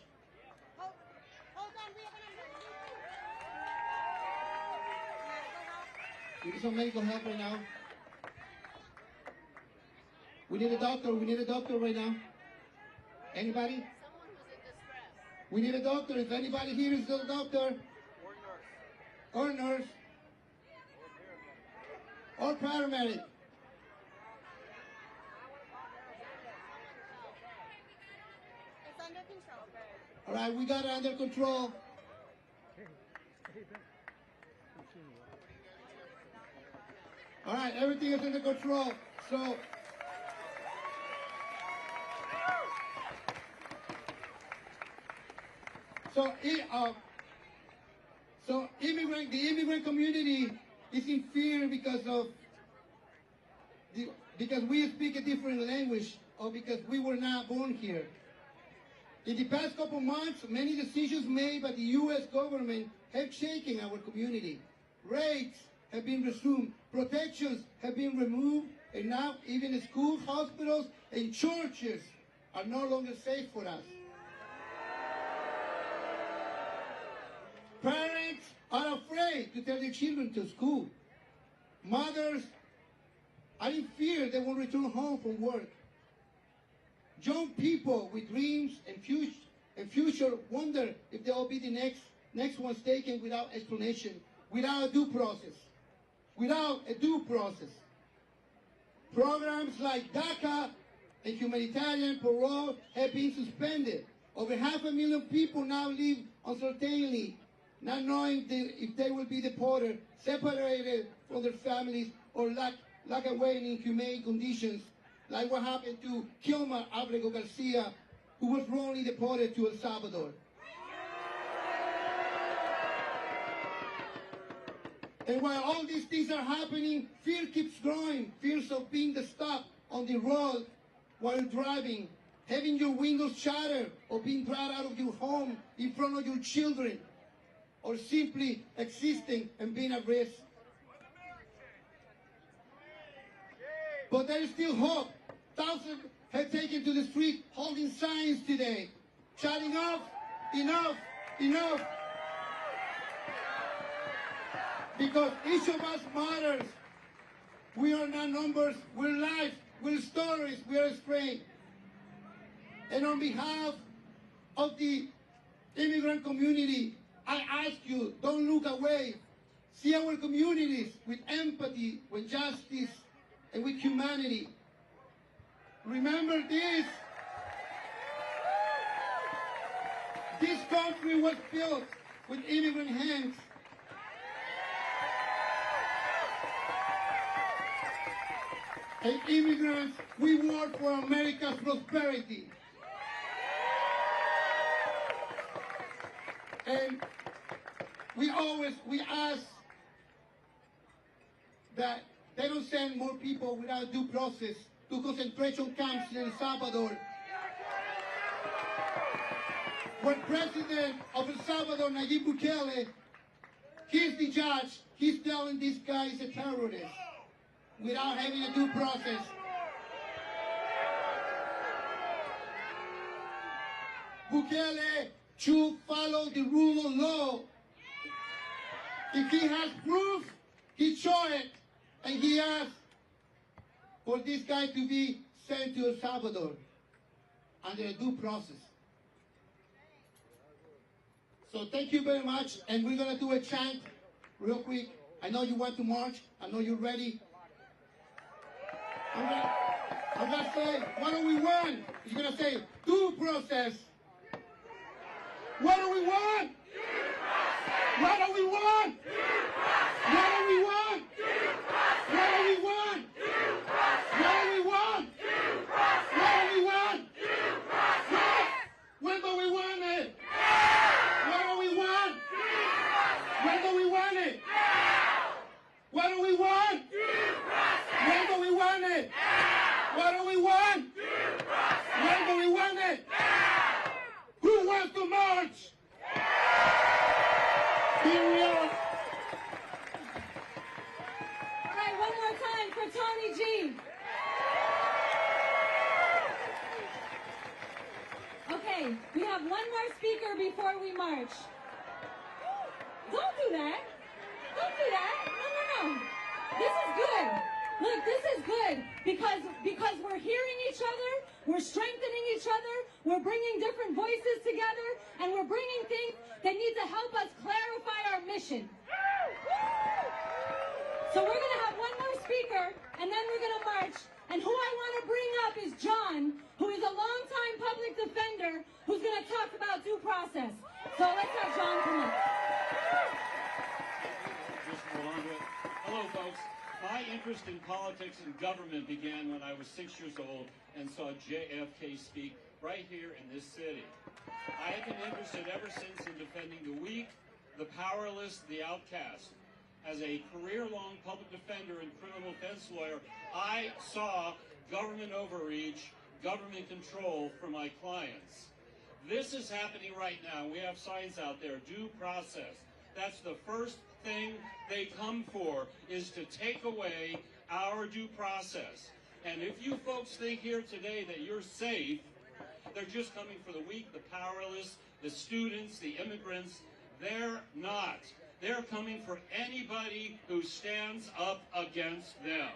We need some medical help right now. We need a doctor. We need a doctor right now. Anybody? Someone who's in distress. We need a doctor. If anybody here is a doctor. Or nurse. Or paramedic. It's under control. All right, we got it under control. All right, everything is under control. So the immigrant community is in fear because we speak a different language, or because we were not born here. In the past couple months, many decisions made by the U.S. government have shaken our community. Raids have been resumed, protections have been removed, and now even schools, hospitals, and churches are no longer safe for us. Parents are afraid to tell their children to school. Mothers are in fear they won't return home from work. Young people with dreams and future wonder if they'll be the next ones taken without explanation, without a due process. Without a due process. Programs like DACA and humanitarian parole have been suspended. Over 500,000 people now live uncertainly, not knowing if they will be deported, separated from their families, or locked away in inhumane conditions, like what happened to Kilmar Abrego Garcia, who was wrongly deported to El Salvador. And while all these things are happening, fear keeps growing. Fears of being stopped on the road while driving, having your windows shattered, or being dragged out of your home in front of your children, or simply existing and being at risk. But there is still hope. Thousands have taken to the street holding signs today, shouting enough, enough. Because each of us matters. We are not numbers, we're lives, we're stories, we are strength. And on behalf of the immigrant community, I ask you, don't look away. See our communities with empathy, with justice, and with humanity. Remember this. This country was built with immigrant hands. And immigrants, we work for America's prosperity. And we ask that they don't send more people without due process to concentration camps in El Salvador. when President of El Salvador, Nayib Bukele, he's the judge, he's telling this guy is a terrorist without having a due process. Bukele should follow the rule of law. If he has proof, he show it, and he asked for this guy to be sent to El Salvador under a due process. So thank you very much, and we're gonna do a chant real quick. I know you want to march. I know you're ready. I'm gonna say, what do we want? You're gonna say, due process. What do we want? What do we want? What do we want? What do we want? What do we want? What do we want? When do we want it? What do we want? When do we want it? What do we want? When do we want it? What do we want? When do we want it? Who wants to march? Here we are. All right, one more time for Tony G. Okay, we have one more speaker before we march. Don't do that. Don't do that. No. This is good. Look, this is good because we're hearing each other, we're strengthening each other, we're bringing different voices together, and we're bringing things that need to help us clarify our mission. So we're going to have one more speaker, and then we're going to march. And who I want to bring up is John, who is a longtime public defender, who's going to talk about due process. So let's have John come up. Just hold on to it. Hello, folks. My interest in politics and government began when I was 6 years old and saw JFK speak right here in this city. I have been interested ever since in defending the weak, the powerless, the outcast. As a career-long public defender and criminal defense lawyer, I saw government overreach, government control for my clients. This is happening right now. We have signs out there, due process. That's the first thing they come for, is to take away our due process. And if you folks think here today that you're safe, they're just coming for the weak, the powerless, the students, the immigrants. They're not. They're coming for anybody who stands up against them.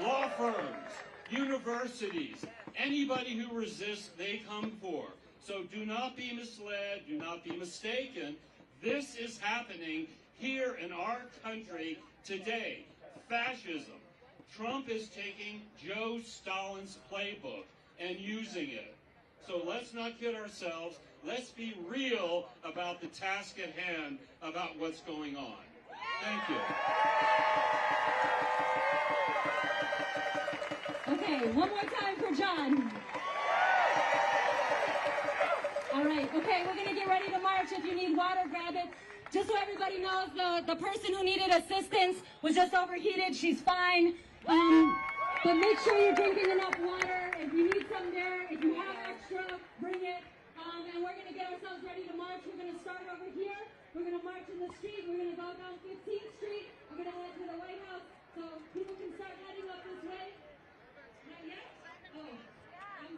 Law firms, universities, anybody who resists, they come for. So do not be misled, do not be mistaken. This is happening here in our country today. Fascism. Trump is taking Joe Stalin's playbook and using it. So let's not kid ourselves. Let's be real about the task at hand, about what's going on. Thank you. Okay, one more time for John. All right, okay, we're going to get ready to march. If you need water, grab it. Just so everybody knows, the person who needed assistance was just overheated. She's fine. But make sure you're drinking enough water. If you need some there, if you have extra, bring it. And we're going to get ourselves ready to march. We're going to start over here. We're going to march in the street. We're going to go down 15th Street. We're going to head to the White House so people can start heading up this way. Not yet? Oh. I'm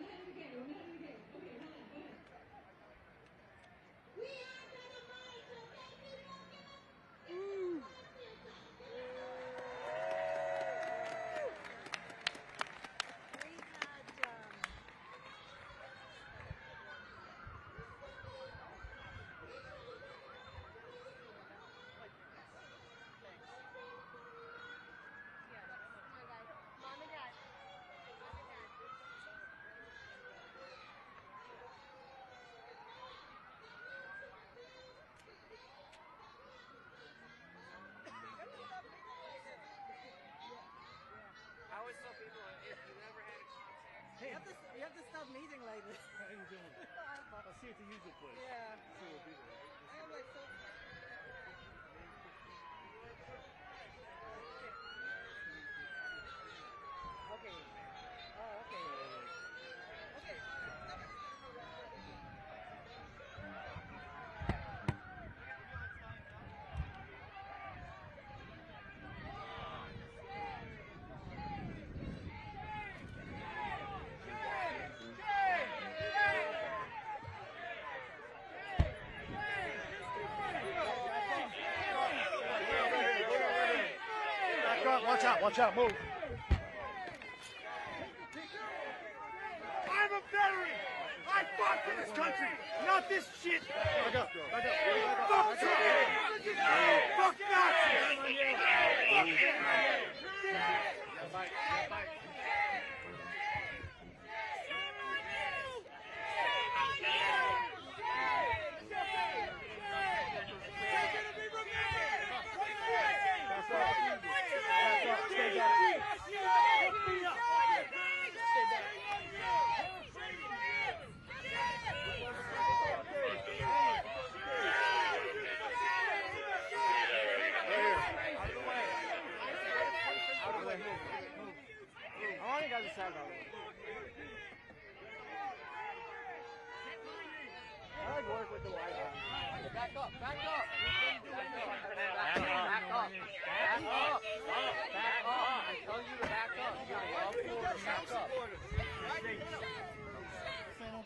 heading again. I'm heading again. Okay, hold on. Go ahead. We are going to march, okay, people? Ooh. You have to stop meeting like this. How you doing? I'll see you at the usual place. Yeah. See we'll be there. I am like so. Okay. Oh, okay. Okay. Watch out, move. I'm a veteran. I fought for this country, not this shit. Back up. Fuck Trump. Fuck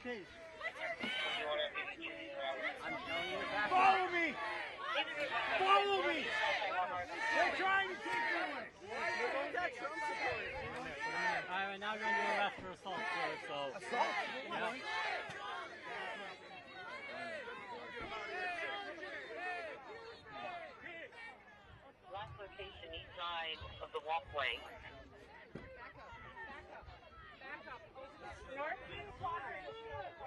Nazis. Follow me! Follow me! They're trying to take me away! Alright, now we're going to do arrest for assault, so... Assault? Yeah. Last location east side of the walkway. Back up. Northview quadrant. Let's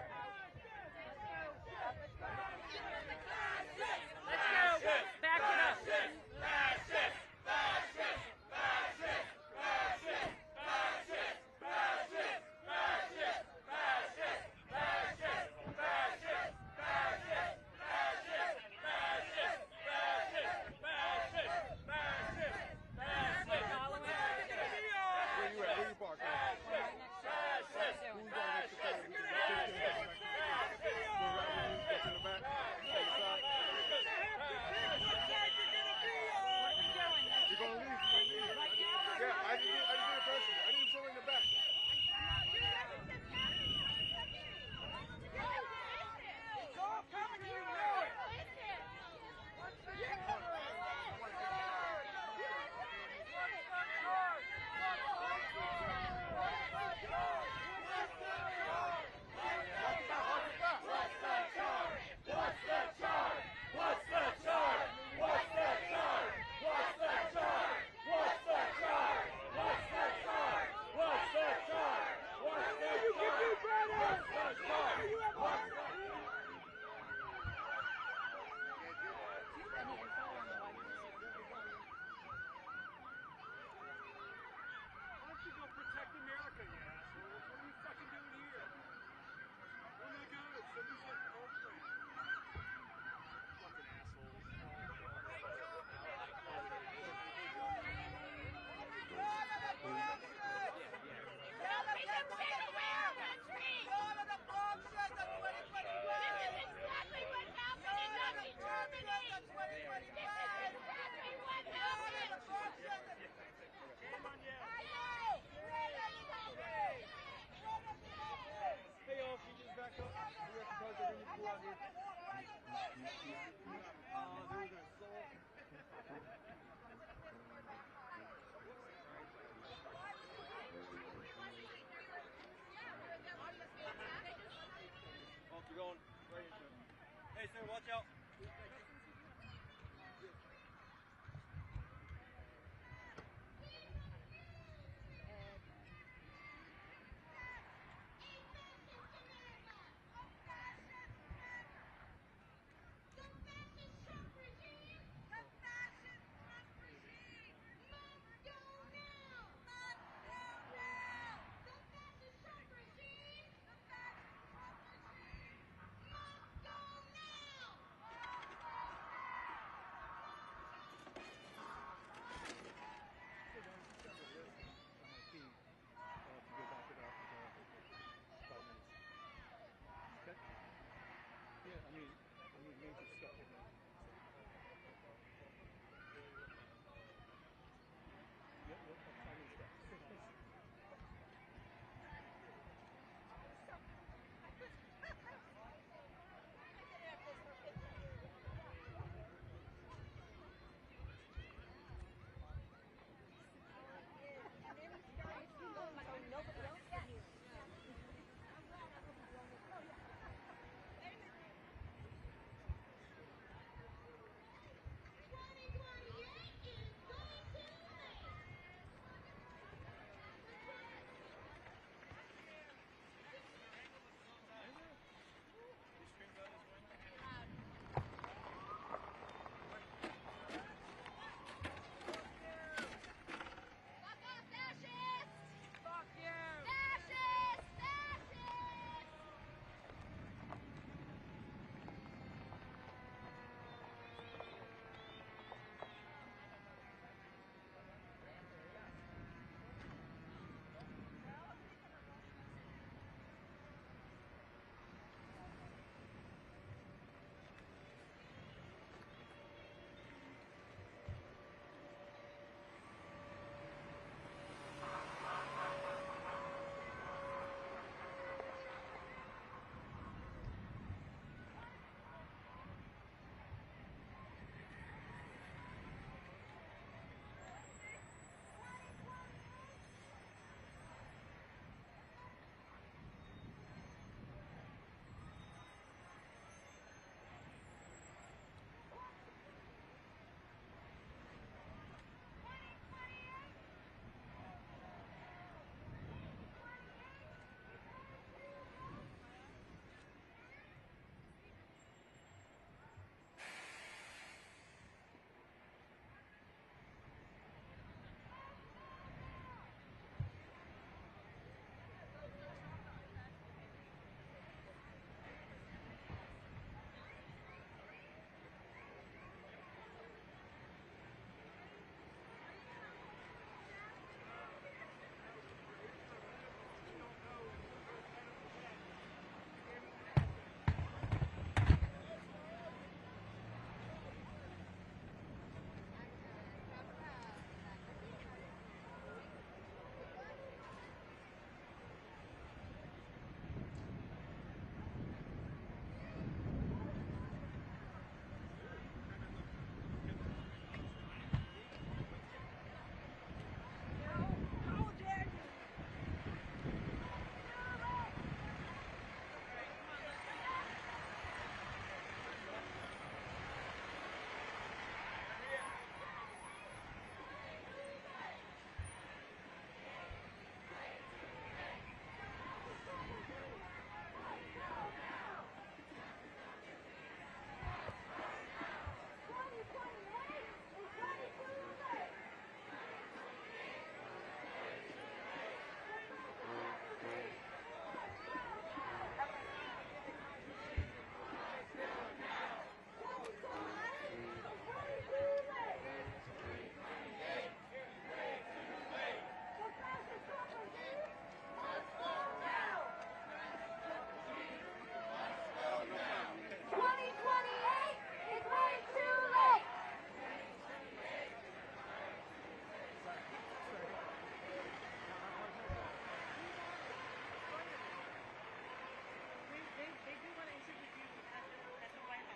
go. Back it up. Where you at? Where you parked?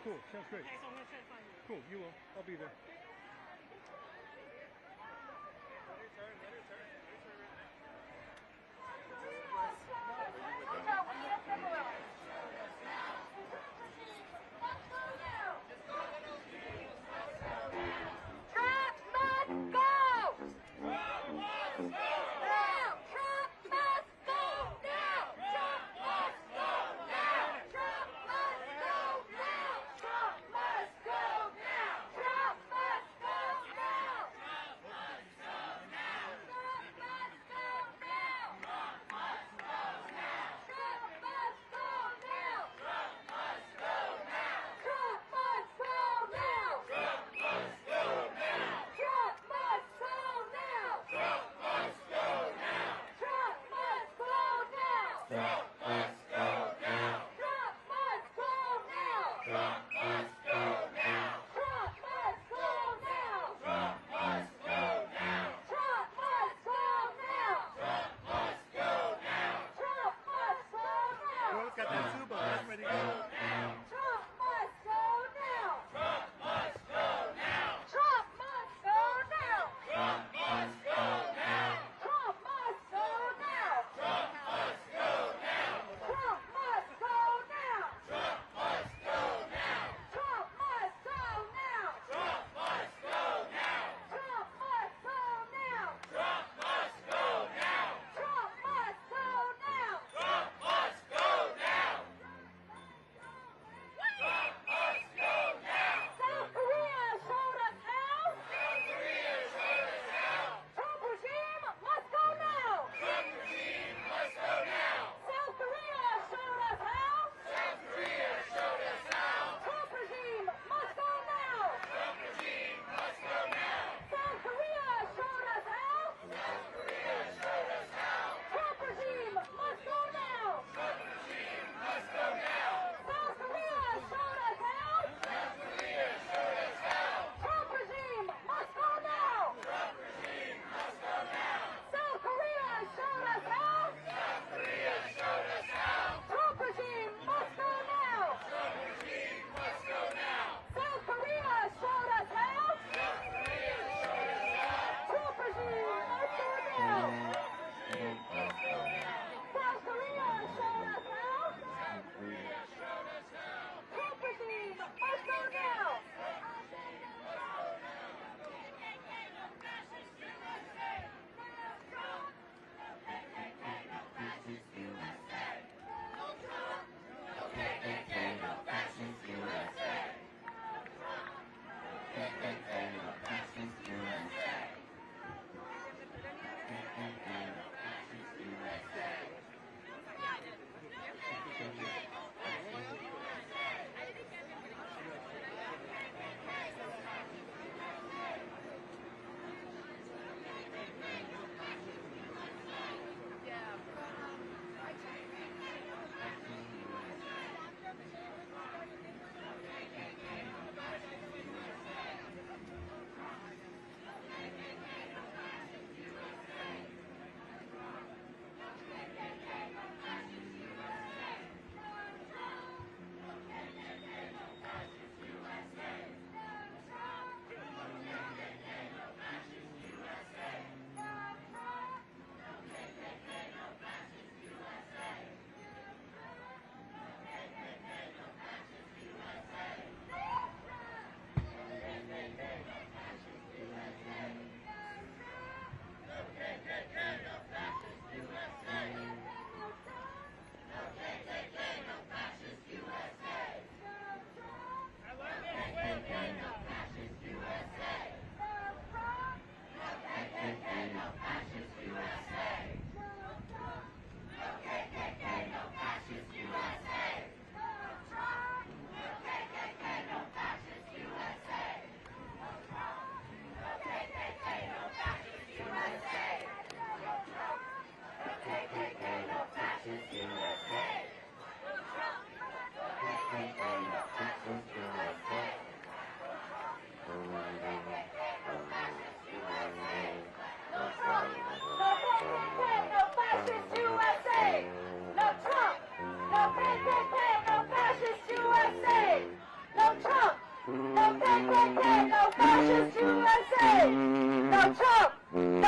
Cool. Sounds great. Okay, so I'm going to try to find you. Cool. You will. I'll be there.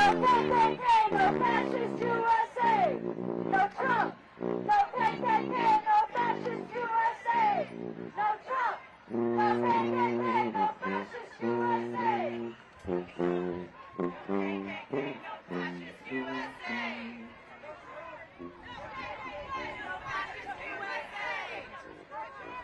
KKK, no fascist USA. No Trump. No KKK, no fascist USA. No Trump. No KKK, no fascist USA. No KKK, no fascist USA.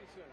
you, sir.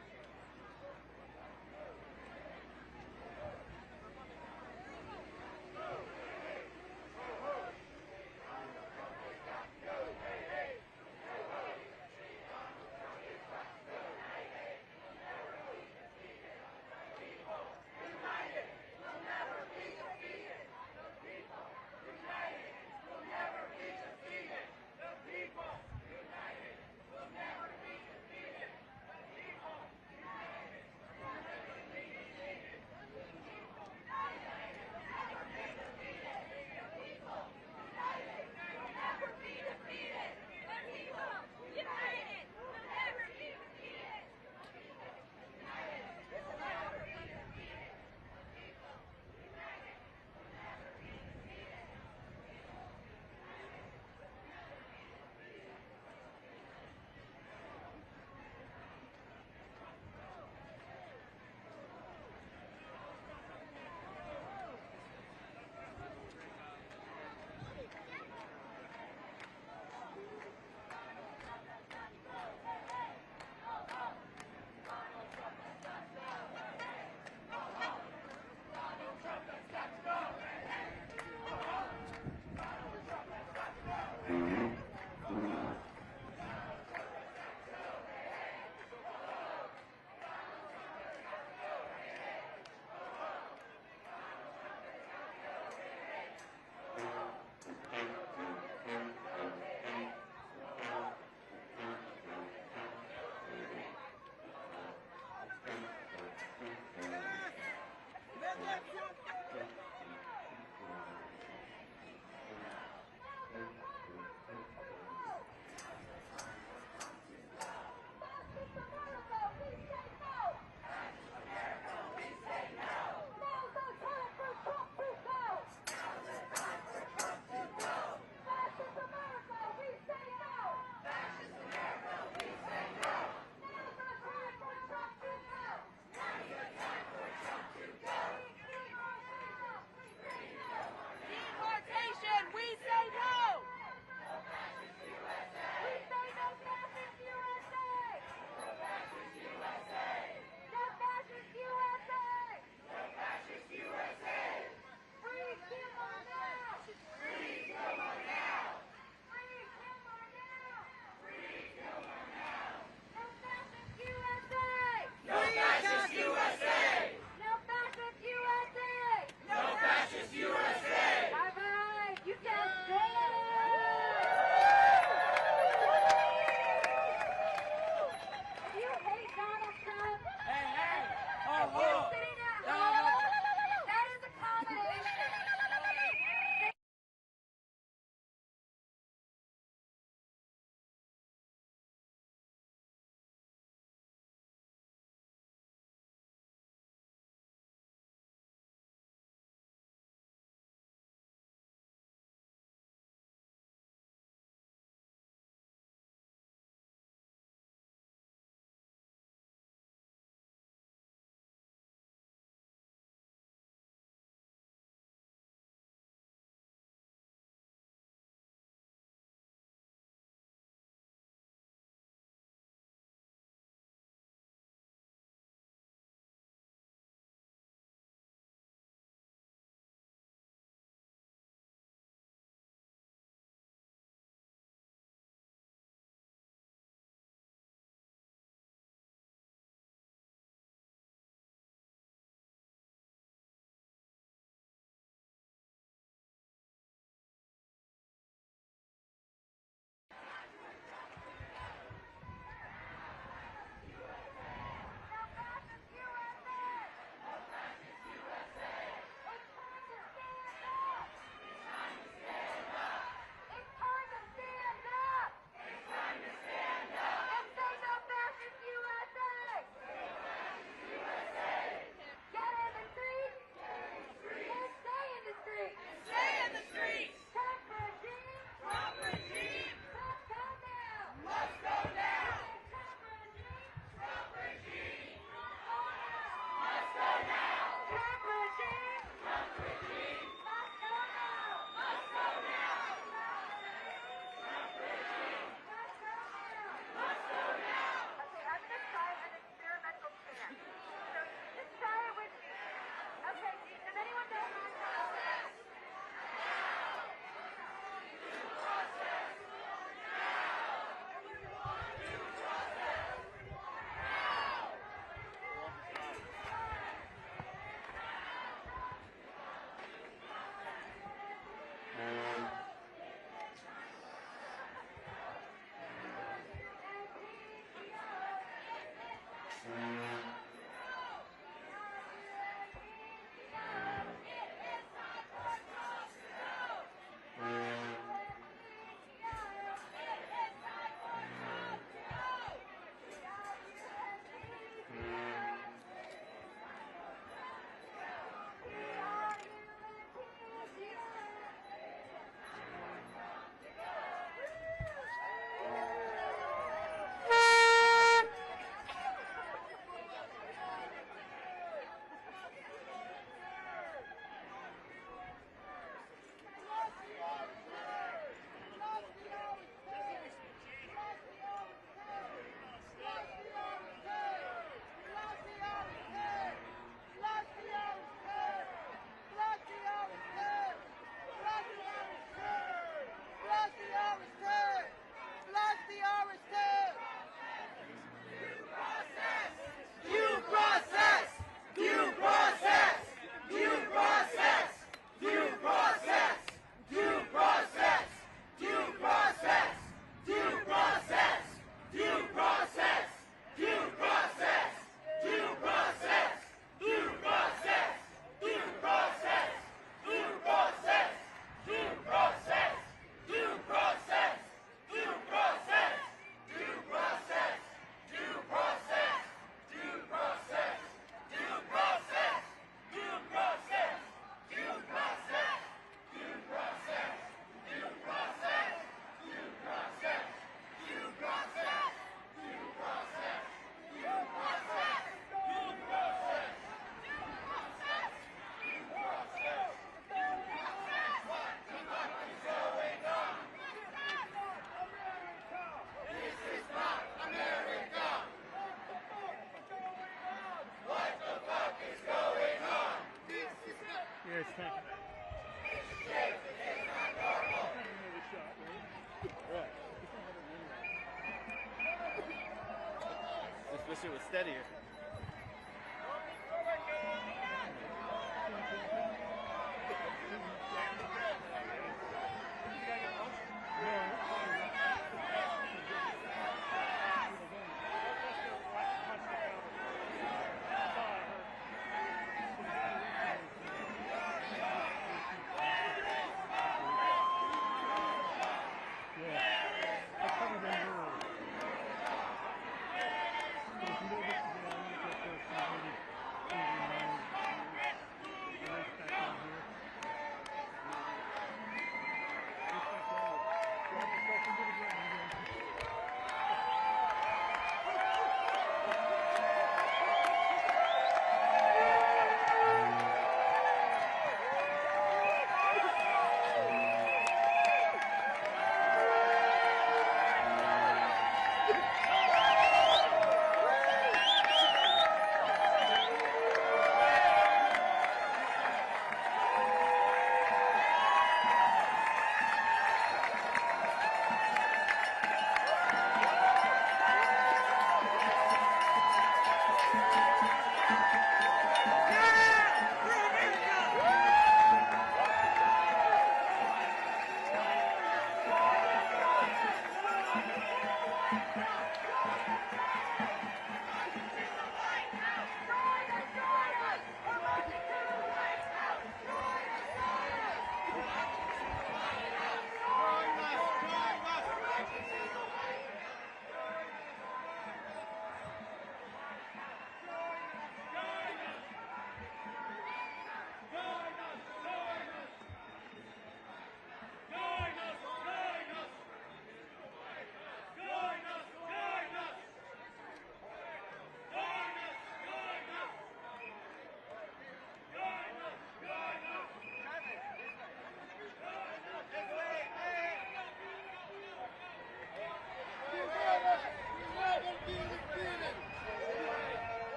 wish it was steadier.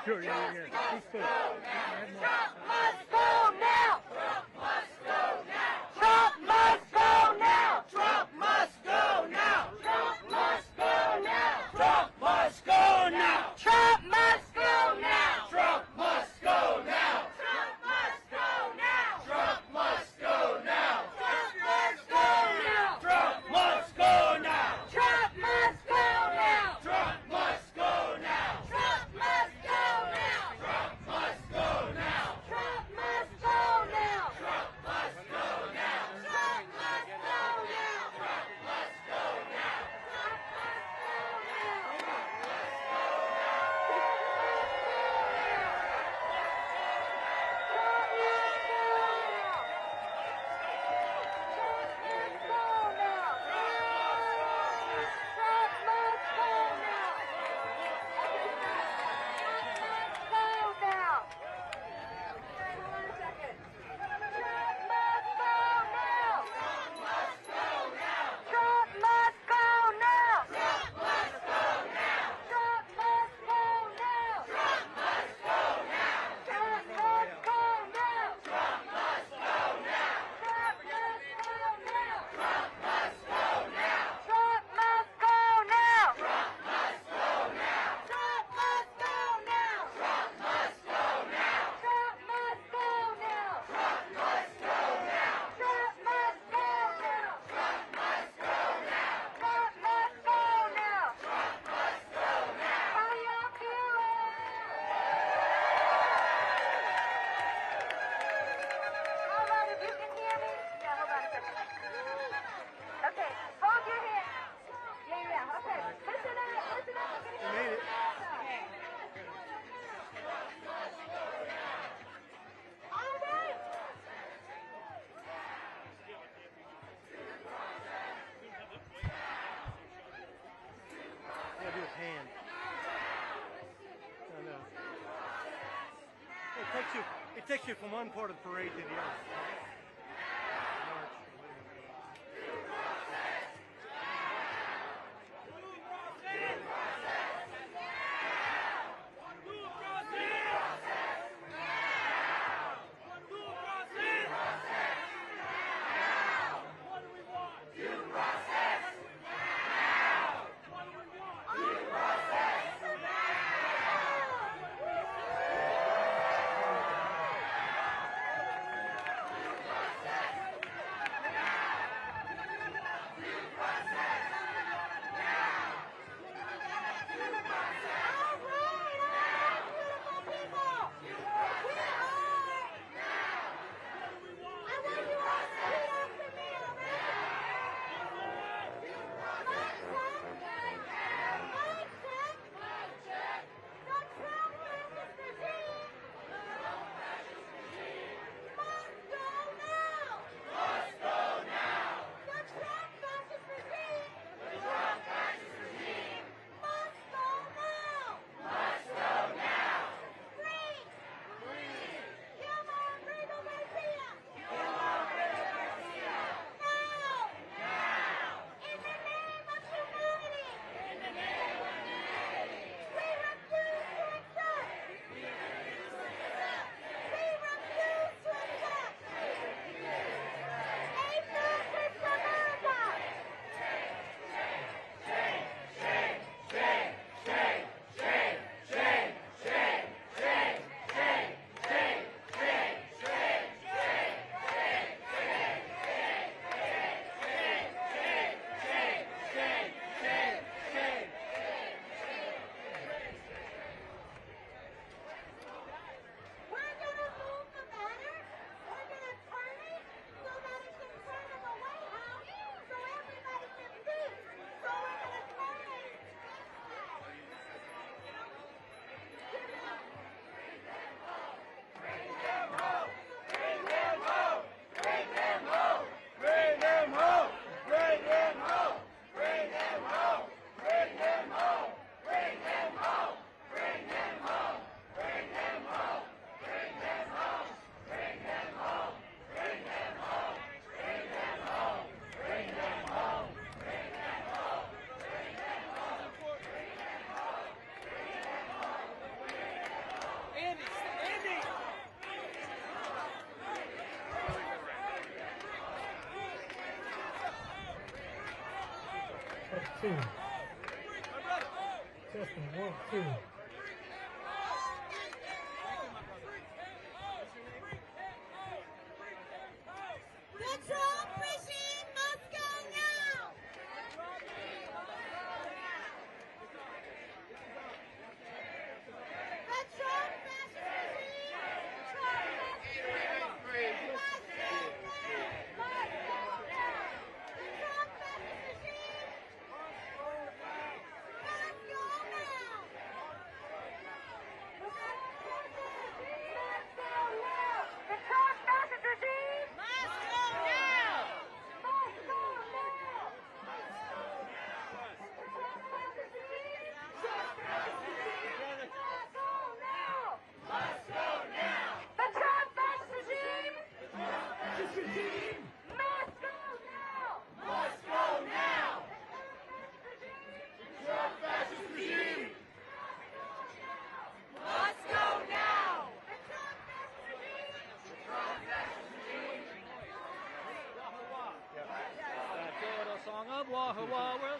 Sure, yeah. Who's first? Trump must go now! Trump must go now! Trump must go now! Trump must go now! Trump must go now! Trump must go now! Trump must go now! Trump must go now! Trump must go now! Trump must go now! Trump must go now! Trump must go now! Trump must go now! Trump must go now! Trump must go now! Trump must go now! Trump must go now! Trump must go now! Okay, hold your hand. Yeah, okay. Listen up. You made it. All right. Yeah, do his hand. I know. It takes you from one part of the parade to the other. March. 2. Testing 1, 2. The Trump regime must go now! The Trump fascist regime must go now! The Trump fascist regime must go now! The Trump fascist regime must go now! The Trump fascist regime must go now! Must go now! Must go now! The Trump fascist regime must go now! Must go now! Trump fascist regime must go now! The Trump fascist regime Trump fascist regime The song of Wahoo Wahoo.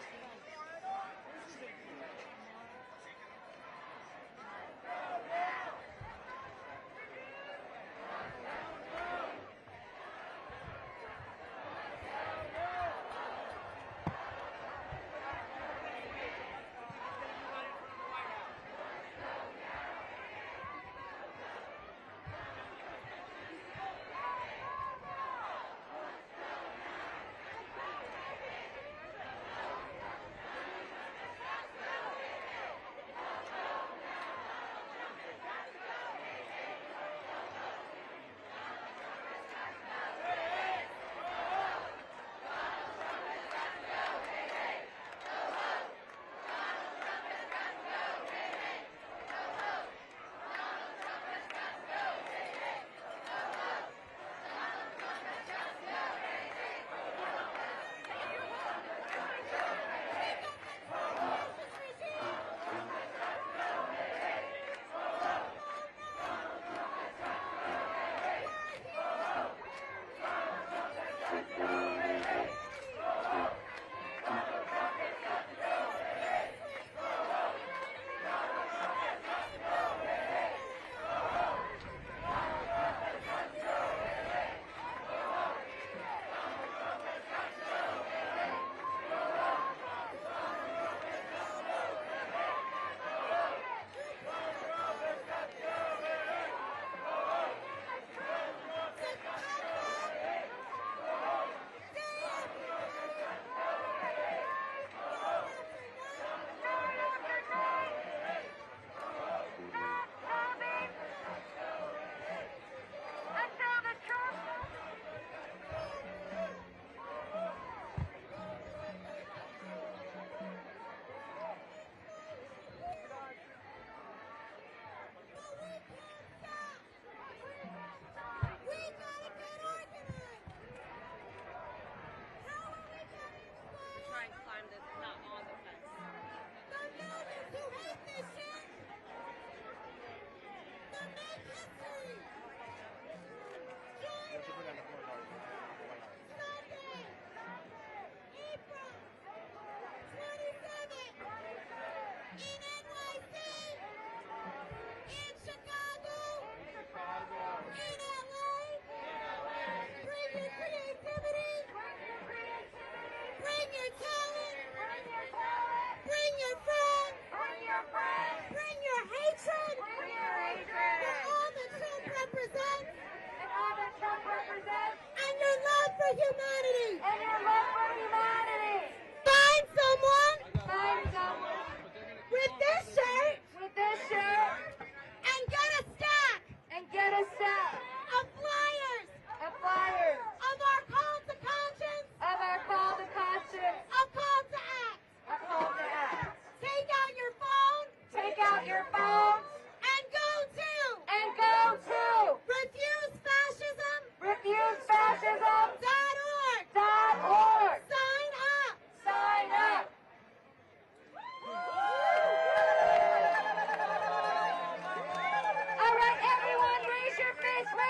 Raise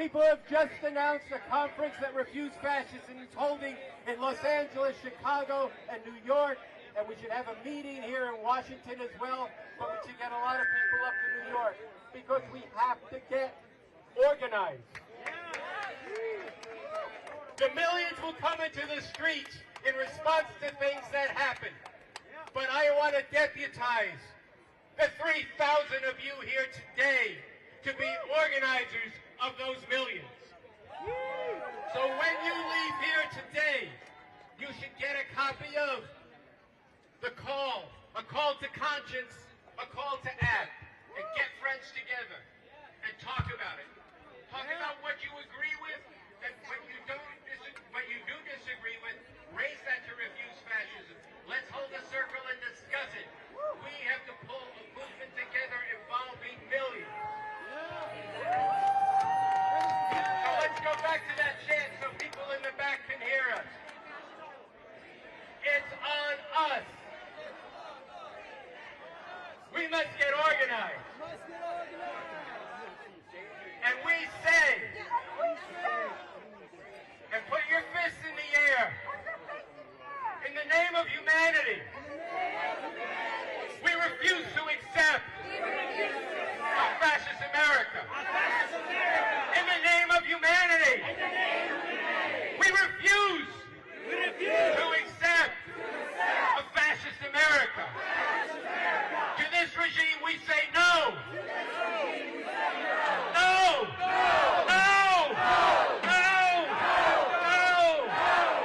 People have just announced a conference that refutes fascism is holding in Los Angeles, Chicago, and New York. And we should have a meeting here in Washington as well, but we should get a lot of people up to New York because we have to get organized. The millions will come into the streets in response to things that happen. But I want to deputize the 3,000 of you here today to be organizers of those millions. So when you leave here today, you should get a copy of the call, a call to conscience, a call to act, and get friends together and talk about it. Talk about what you agree with, and what you do disagree with, raise that to refuse fascism. Let's hold a circle and discuss it. We have to pull a movement together involving millions. So let's go back to that chant so people in the back can hear us. It's on us. We must get organized. And we say, and put your fists in the air, in the name of humanity, we refuse to accept a fascist America. In the name of humanity, we refuse to accept a fascist America. To this regime we say no. No! No! No! No!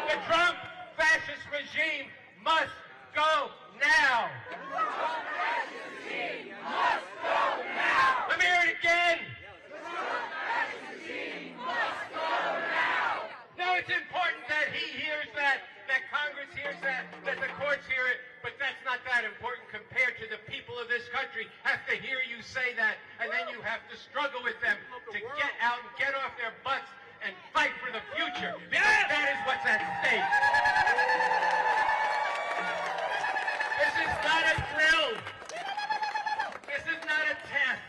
The Trump fascist regime must go now. Let me hear it again. Now it's important that he hears that Congress hears that the courts hear it, but that's not that important compared to the people of this country have to hear you say that, and then you have to struggle with them to get out and get off their butts and fight for the future, because that is what's at stake. This is not a drill. This is not a test.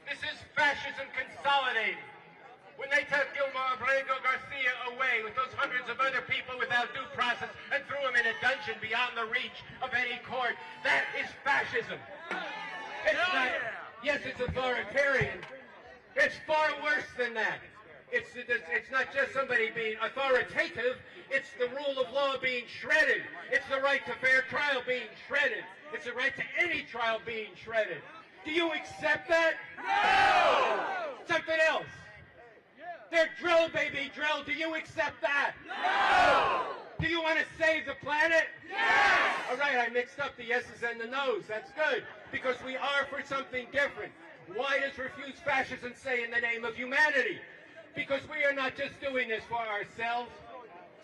This is fascism consolidated. When they took Gilmar Abrego Garcia away with those hundreds of other people without due process and threw him in a dungeon beyond the reach of any court, that is fascism. It's not, yes, it's authoritarian. It's far worse than that. It's not just somebody being authoritative, it's the rule of law being shredded. It's the right to fair trial being shredded. It's the right to any trial being shredded. Do you accept that? No! Something else. They're drill, baby, drill. Do you accept that? No! Do you want to save the planet? Yes! All right, I mixed up the yeses and the nos. That's good, because we are for something different. Why does refuse fascism say in the name of humanity? Because we are not just doing this for ourselves.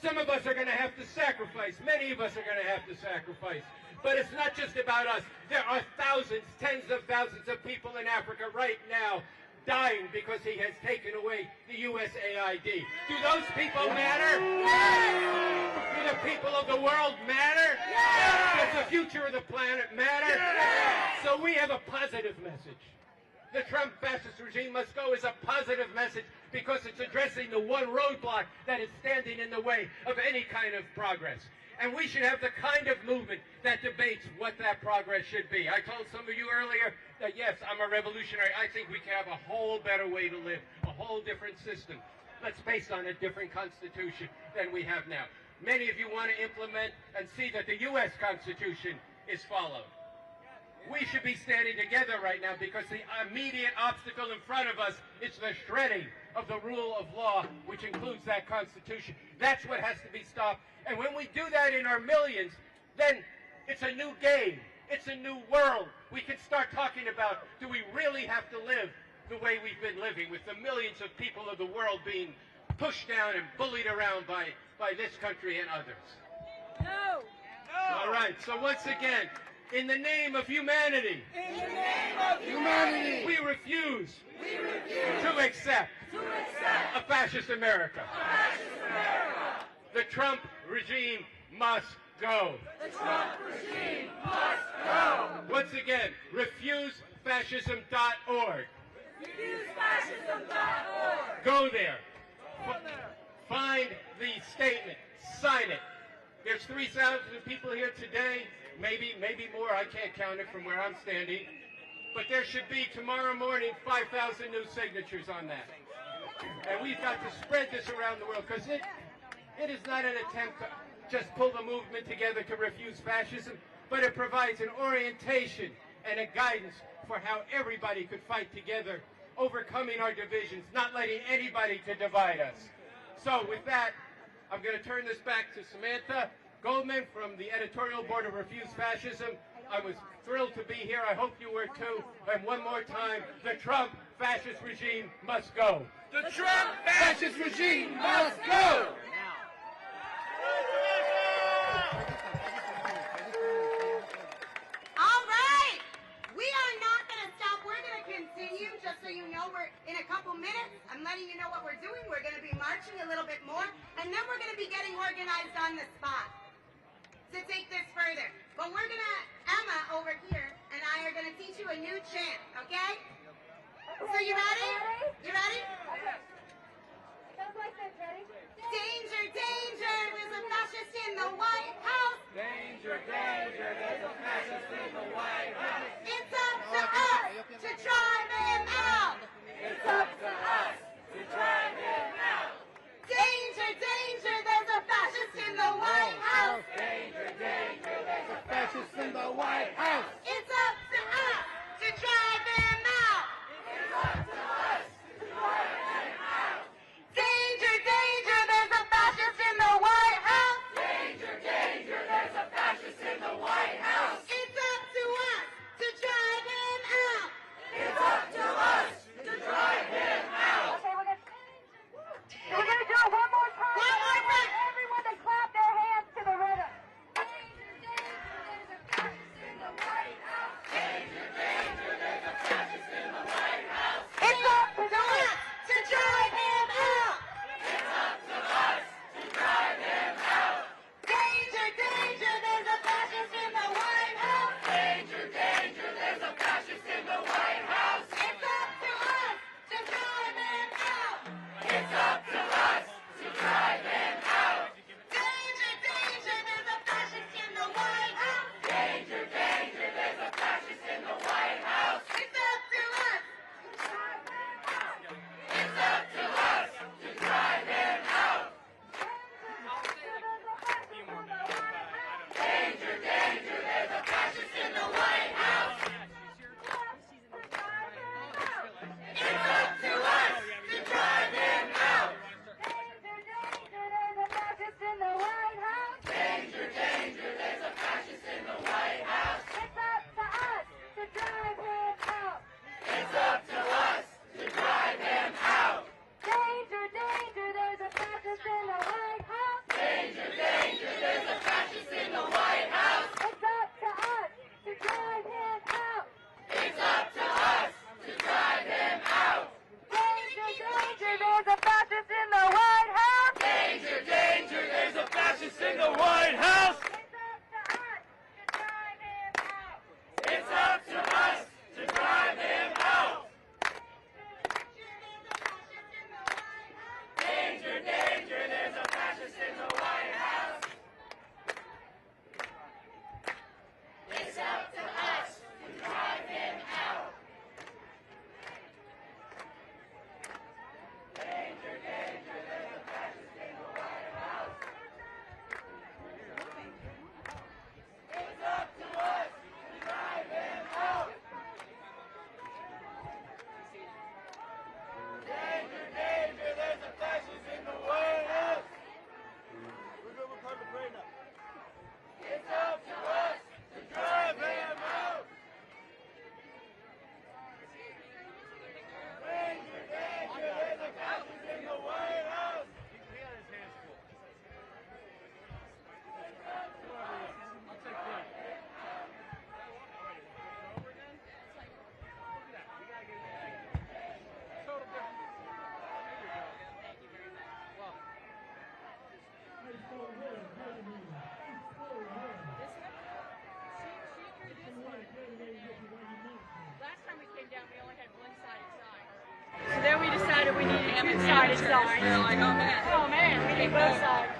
Some of us are going to have to sacrifice. Many of us are going to have to sacrifice. But it's not just about us. There are thousands, tens of thousands of people in Africa right now dying because he has taken away the USAID. Do those people matter? Yes! Do the people of the world matter? Yes! Does the future of the planet matter? Yes! So we have a positive message. The Trump fascist regime must go as a positive message because it's addressing the one roadblock that is standing in the way of any kind of progress. And we should have the kind of movement that debates what that progress should be. I told some of you earlier that, yes, I'm a revolutionary. I think we can have a whole better way to live, a whole different system that's based on a different constitution than we have now. Many of you want to implement and see that the U.S. Constitution is followed. We should be standing together right now because the immediate obstacle in front of us is the shredding of the rule of law, which includes that Constitution. That's what has to be stopped. And when we do that in our millions, then it's a new game. It's a new world. We can start talking about, do we really have to live the way we've been living, with the millions of people of the world being pushed down and bullied around by this country and others? No! All right, so once again, in the name of humanity, we refuse to accept a fascist America. The Trump regime must go. The Trump regime must go. Once again, refusefascism.org. Refusefascism.org. Go there. Find the statement. Sign it. There's 3,000 people here today. Maybe more. I can't count it from where I'm standing. But there should be tomorrow morning 5,000 new signatures on that. And we've got to spread this around the world because it is not an attempt to just pull the movement together to refuse fascism, but it provides an orientation and a guidance for how everybody could fight together, overcoming our divisions, not letting anybody to divide us. So with that, I'm going to turn this back to Samantha Goldman from the editorial board of Refuse Fascism. I was thrilled to be here. I hope you were too. And one more time, the Trump fascist regime must go. The Trump fascist regime must go! All right. We are not going to stop. We're going to continue. Just so you know, we're in a couple minutes. I'm letting you know what we're doing. We're going to be marching a little bit more, and then we're going to be getting organized on the spot to take this further. But we're going to, Emma over here and I are going to teach you a new chant, okay? So you ready? You ready? Okay. Sounds like this. Ready? Danger, danger, there's a fascist in the White House. Danger, danger, there's a fascist in the White House. It's up to us to drive him out. It's up to us to drive him out. Danger, danger, there's a fascist in the White House. Danger, danger, there's a fascist in the White House. It's up to us to drive him out. It's up to us to drive him out. Danger, danger, there's a fascist in the White House. Danger, danger, there's a fascist in the White House. It's up to us to drive him out. It's up to us to drive him out. Okay, we're gonna do it one more time. One more time. Everyone to clap their hands to the rhythm. Danger, danger, there's a fascist in the White House. Danger, danger, there's a fascist in the White House. It's up to us to drive him out. It's up to us to drive him out. Danger, danger, there's a fascist in the White House. Danger, danger, there's a fascist in the White House. It's up to us to drive him out. It's up to us to drive him out. Danger, danger, there's a fascist in the White House. Danger, danger, there's a fascist in the White House. It's up to us to drive him out. It's up to us to drive him out. Danger, danger, there's a fascist in the White House. It's up to us to drive him out. Danger, danger, there's a fascist in the White House. Danger, danger, there's a fascist in the White House. It's up to us to drive him out. It's up to us to drive him out. Danger, danger, there's a fascist in the White House. Danger, danger, there's a fascist in the White House. It's up to us to drive him out. It's up to us to drive him out. Danger, danger, there's a fascist in the White House. Danger, danger, there's a fascist in the White House. It's up to us to drive him out. It's up to us to drive him out. Danger, danger, there's a fascist in the White House. It's up to us to drive him out. Danger, danger, there's a fascist in the White House. we need side to side. Oh man, we need both sides.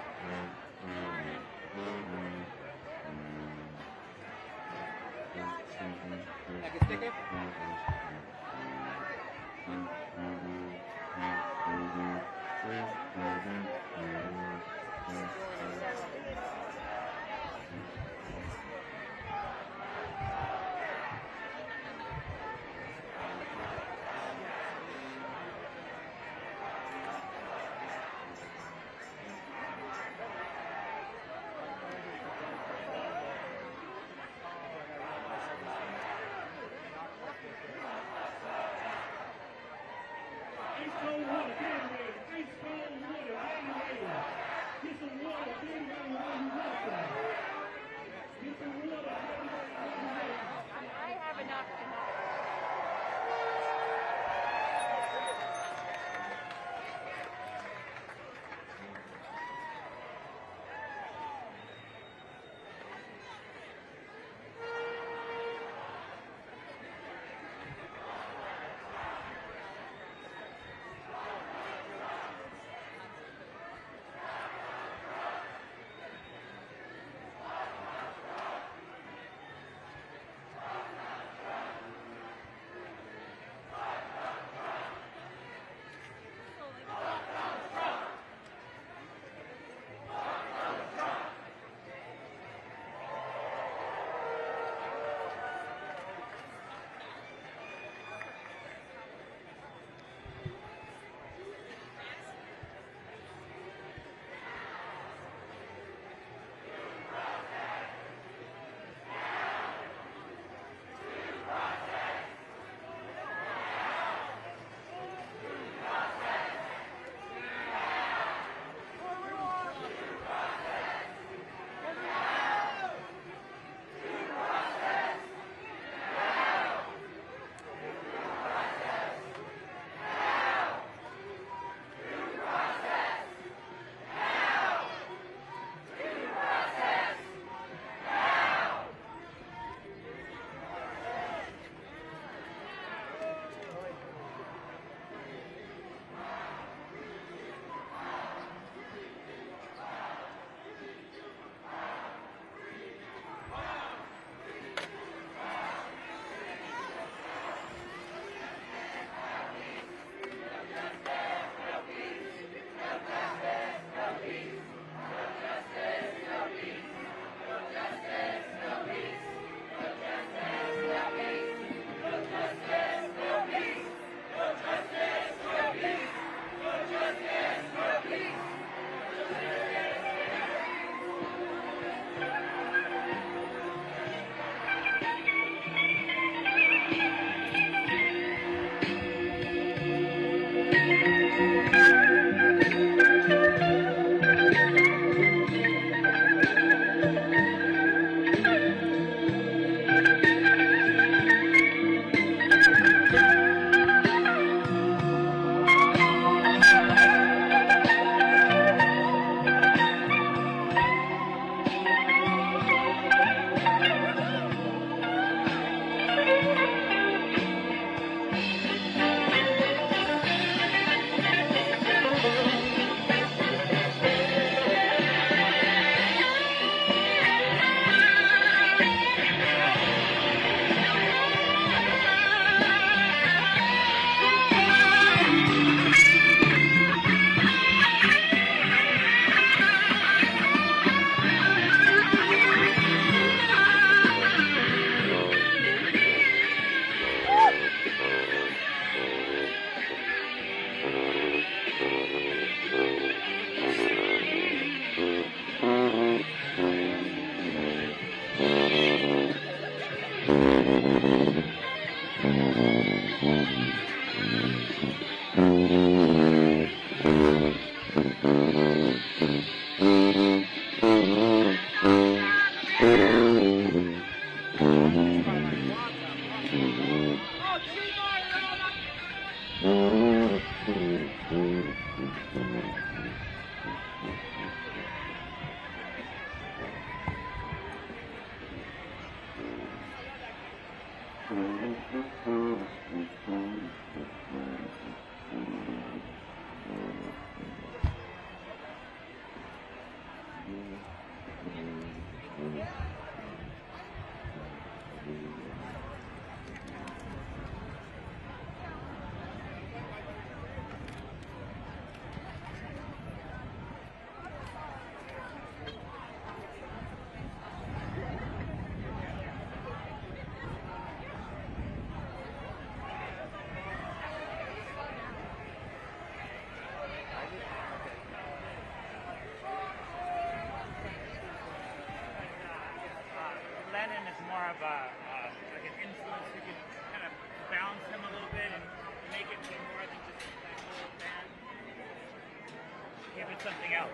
more of a like an influence who can kind of balance him a little bit and make it be more than just that whole band. Give it something else.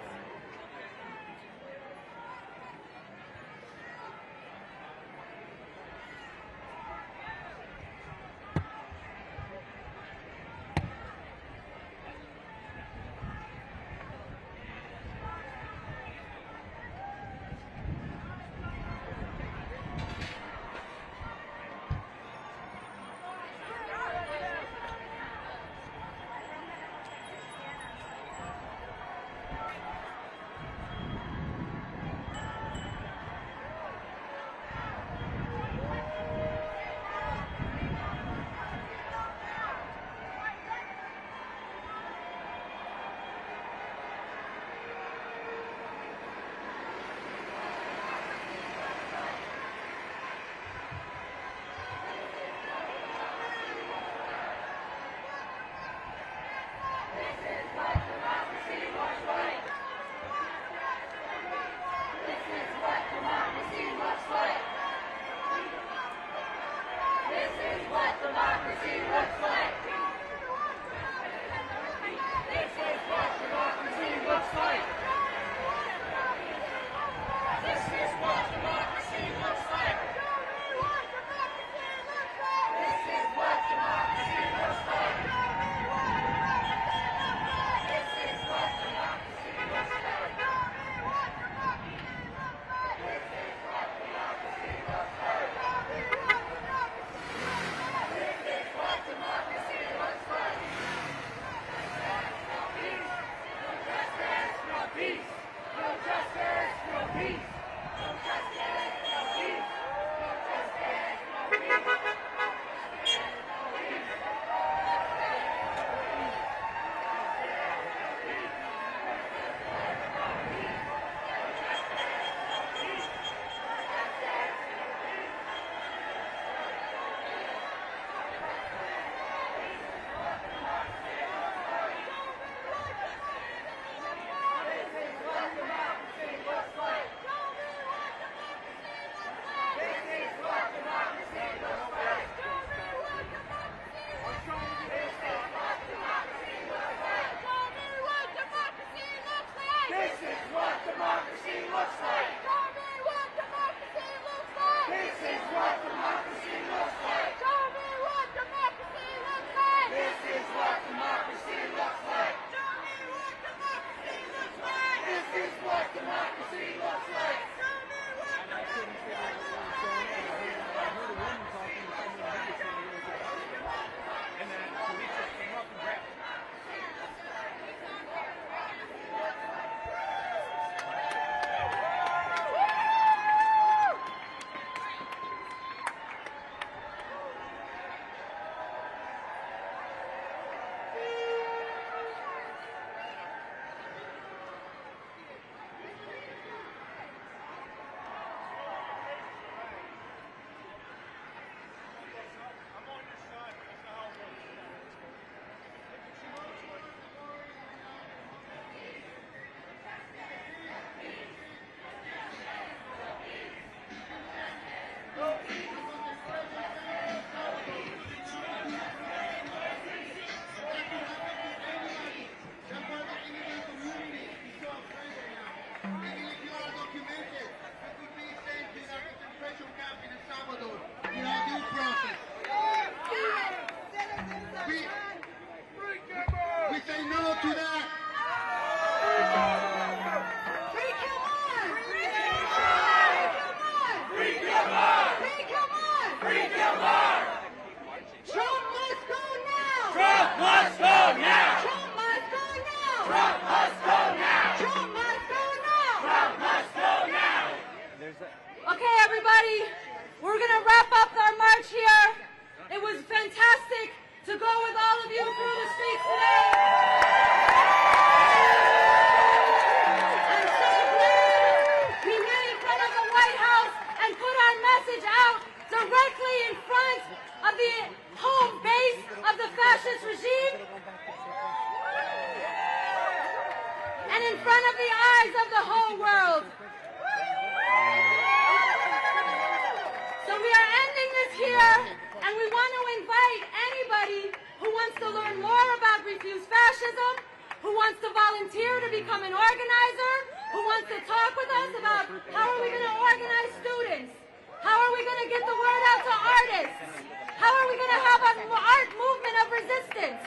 to learn more about Refuse Fascism, who wants to volunteer to become an organizer, who wants to talk with us about how are we going to organize students, how are we going to get the word out to artists, how are we going to have an art movement of resistance,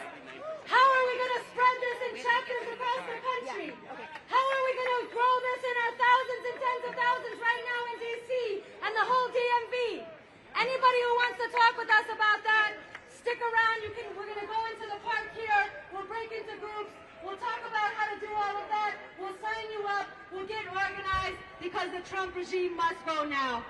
how are we going to spread this in chapters across the country, how are we going to grow this in our thousands and tens of thousands right now in D.C. and the whole DMV. Anybody who wants to talk with us about that, stick around. We're going to go into the park here. We'll break into groups. We'll talk about how to do all of that. We'll sign you up. We'll get organized because the Trump regime must go now.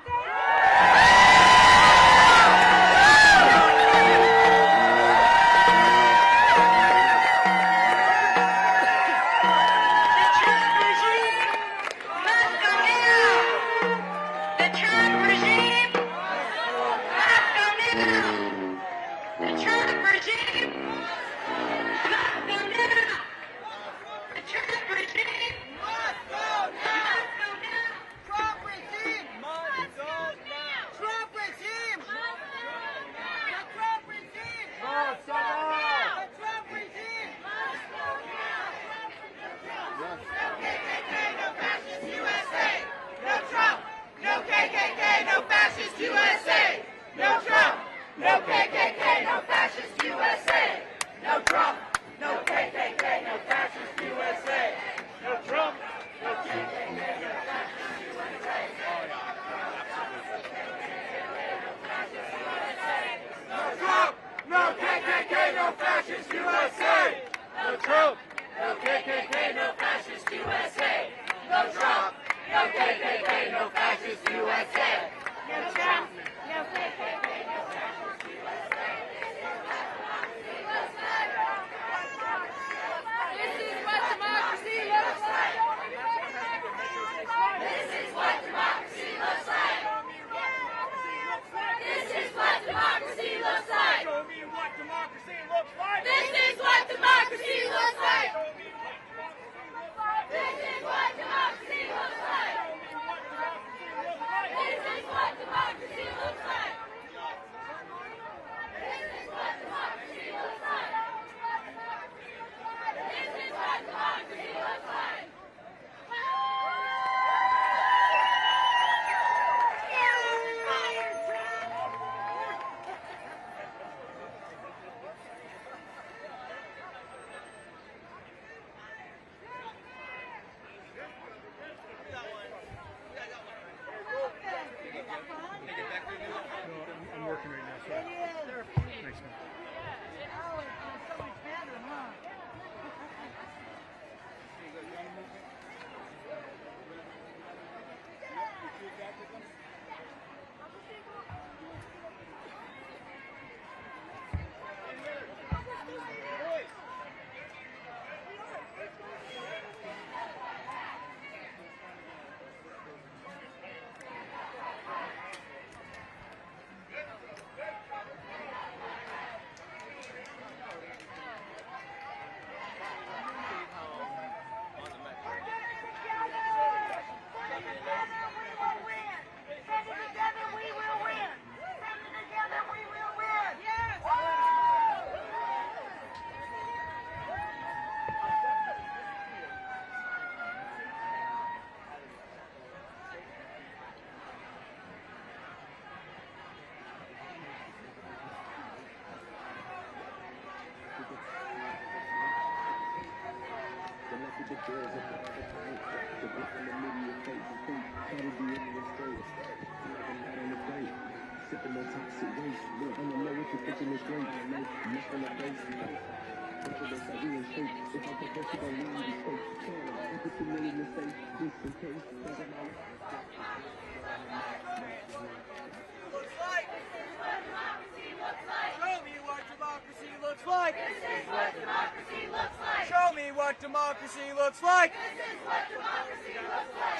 Democracy looks like.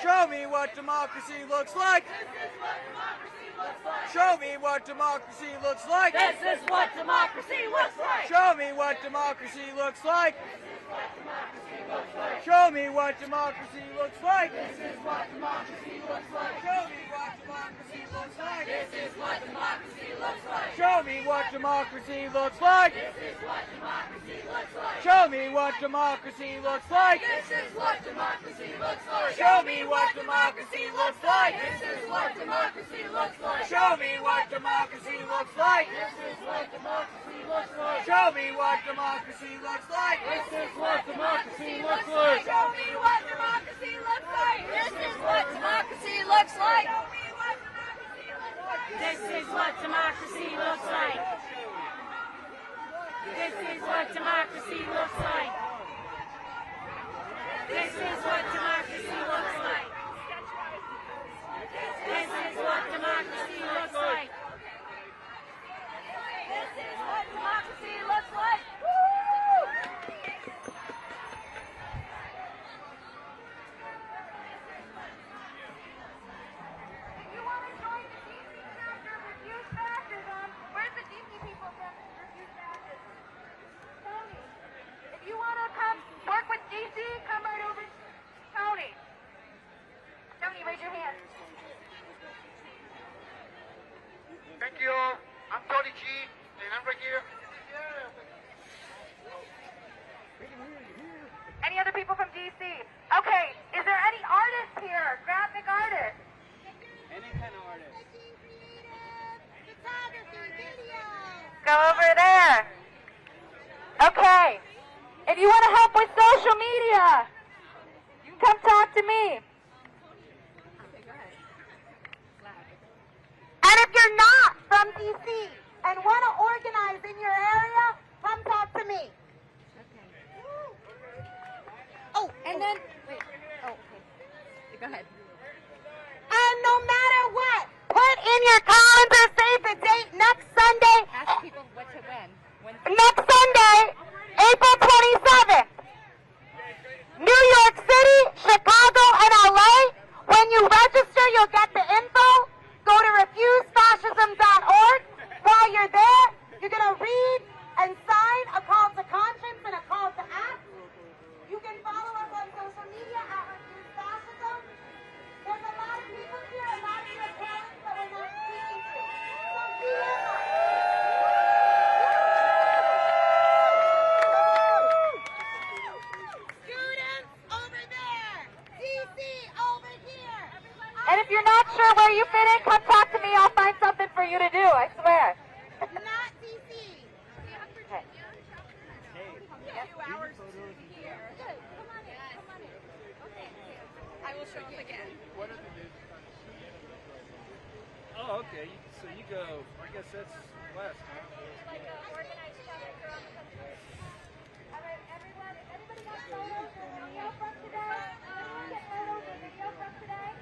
Show me what democracy looks like. Show me what democracy looks like. This is what democracy looks like. Show me what democracy looks like. Show me what democracy looks like. This is what democracy looks like. Show me what democracy looks like. This is what democracy looks like. Show me me what democracy looks like. This is what democracy looks like. Show me what democracy looks like. This is what democracy looks like. Show me what democracy looks like. This is what democracy looks like. Show me what democracy looks like. This is what democracy looks like. Show me what democracy looks like. This is what democracy looks like. Show me what democracy looks like. This is what democracy looks like. This is what democracy looks like. This is what democracy looks like. This is what democracy looks like. This is what democracy looks like. This is what democracy looks like. If you want to join the DC chapter of Refuse Fascism, where's the DC people from Refuse Fascism? Tony. If you want to come work with DC, come right over. Tony. Tony, raise your hand. Thank you. I'm Tony G, and I'm right here. Any other people from DC? Okay, is there any artists here? Graphic artists? Any kind of artist. Photography, video. Go over there. Okay. If you want to help with social media, you can come talk to me. And if you're not from DC and want to organize in your area, come talk to me. Oh, and then, wait. Oh, okay. Go ahead. And no matter what, put in your calendar, save the date next Sunday. Ask people what to when. Next Sunday, April 27th. New York City, Chicago, and LA. When you register, you'll get the info. Go to refusefascism.org. While you're there, you're going to read and sign a call to conscience and a call to act. You can follow us on social media at Refuse Fascism. There's a lot of people here, a lot of your parents that we're not speaking to. So DM us. Students over there. DC over here. And if you're not sure where you fit in, come talk to me. I'll find something for you to do, I swear. Not DC. Okay. 2 hours here. Good. Come on in. Come on in. Okay. I will show up again. Oh, okay. So you go, I guess that's west, huh? Like an organized chapter around the country. All right, everyone, if anybody got photos or video from today, anyone get photos or video from today?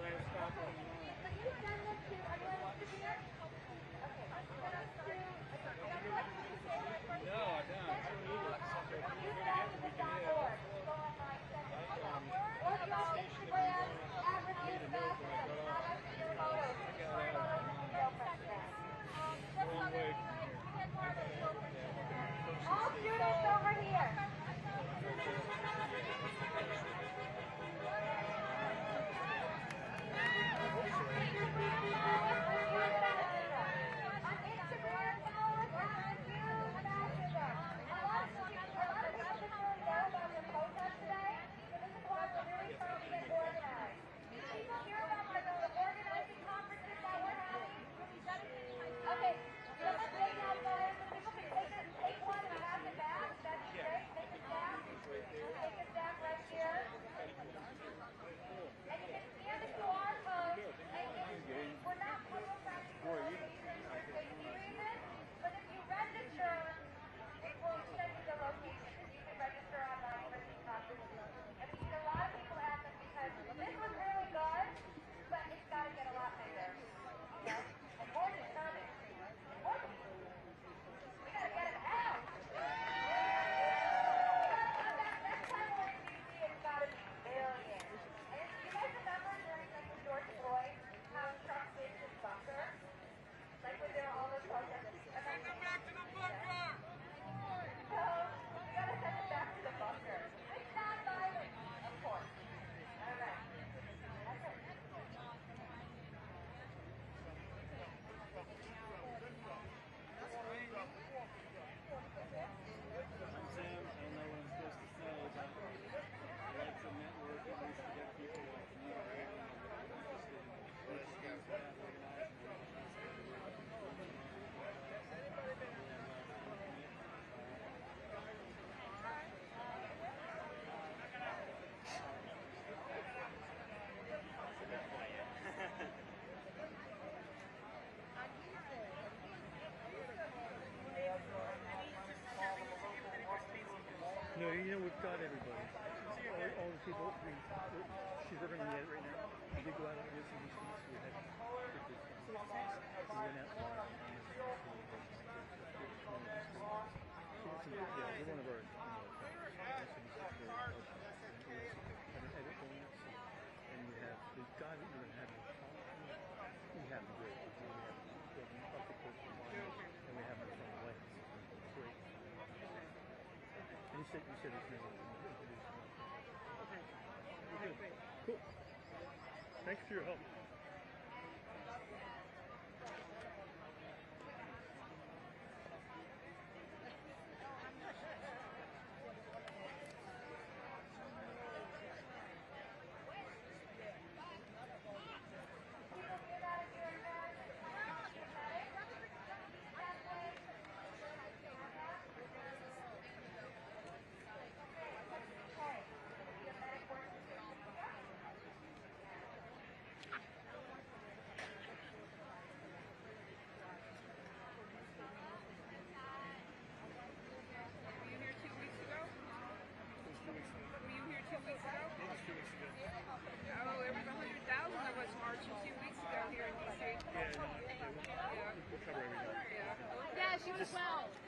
Can you send them to anyone else to here? Okay, send them to, No, I don't. you send to the .org. Go online, send it to them. Or go on Instagram, at Refuse Fascism. Have us see your photos. Photos and video from today. All students over here. got everybody. All the people. She's working on it right now. We did go out and do some streets. We had we went out. Yeah, we're one of ours. And you have the guy that you're going to have. We have the great. We have an upper course and we have it from the way. Great. And you said it's never introduced. Okay. Cool. Thanks for your help. Yeah, she was 12.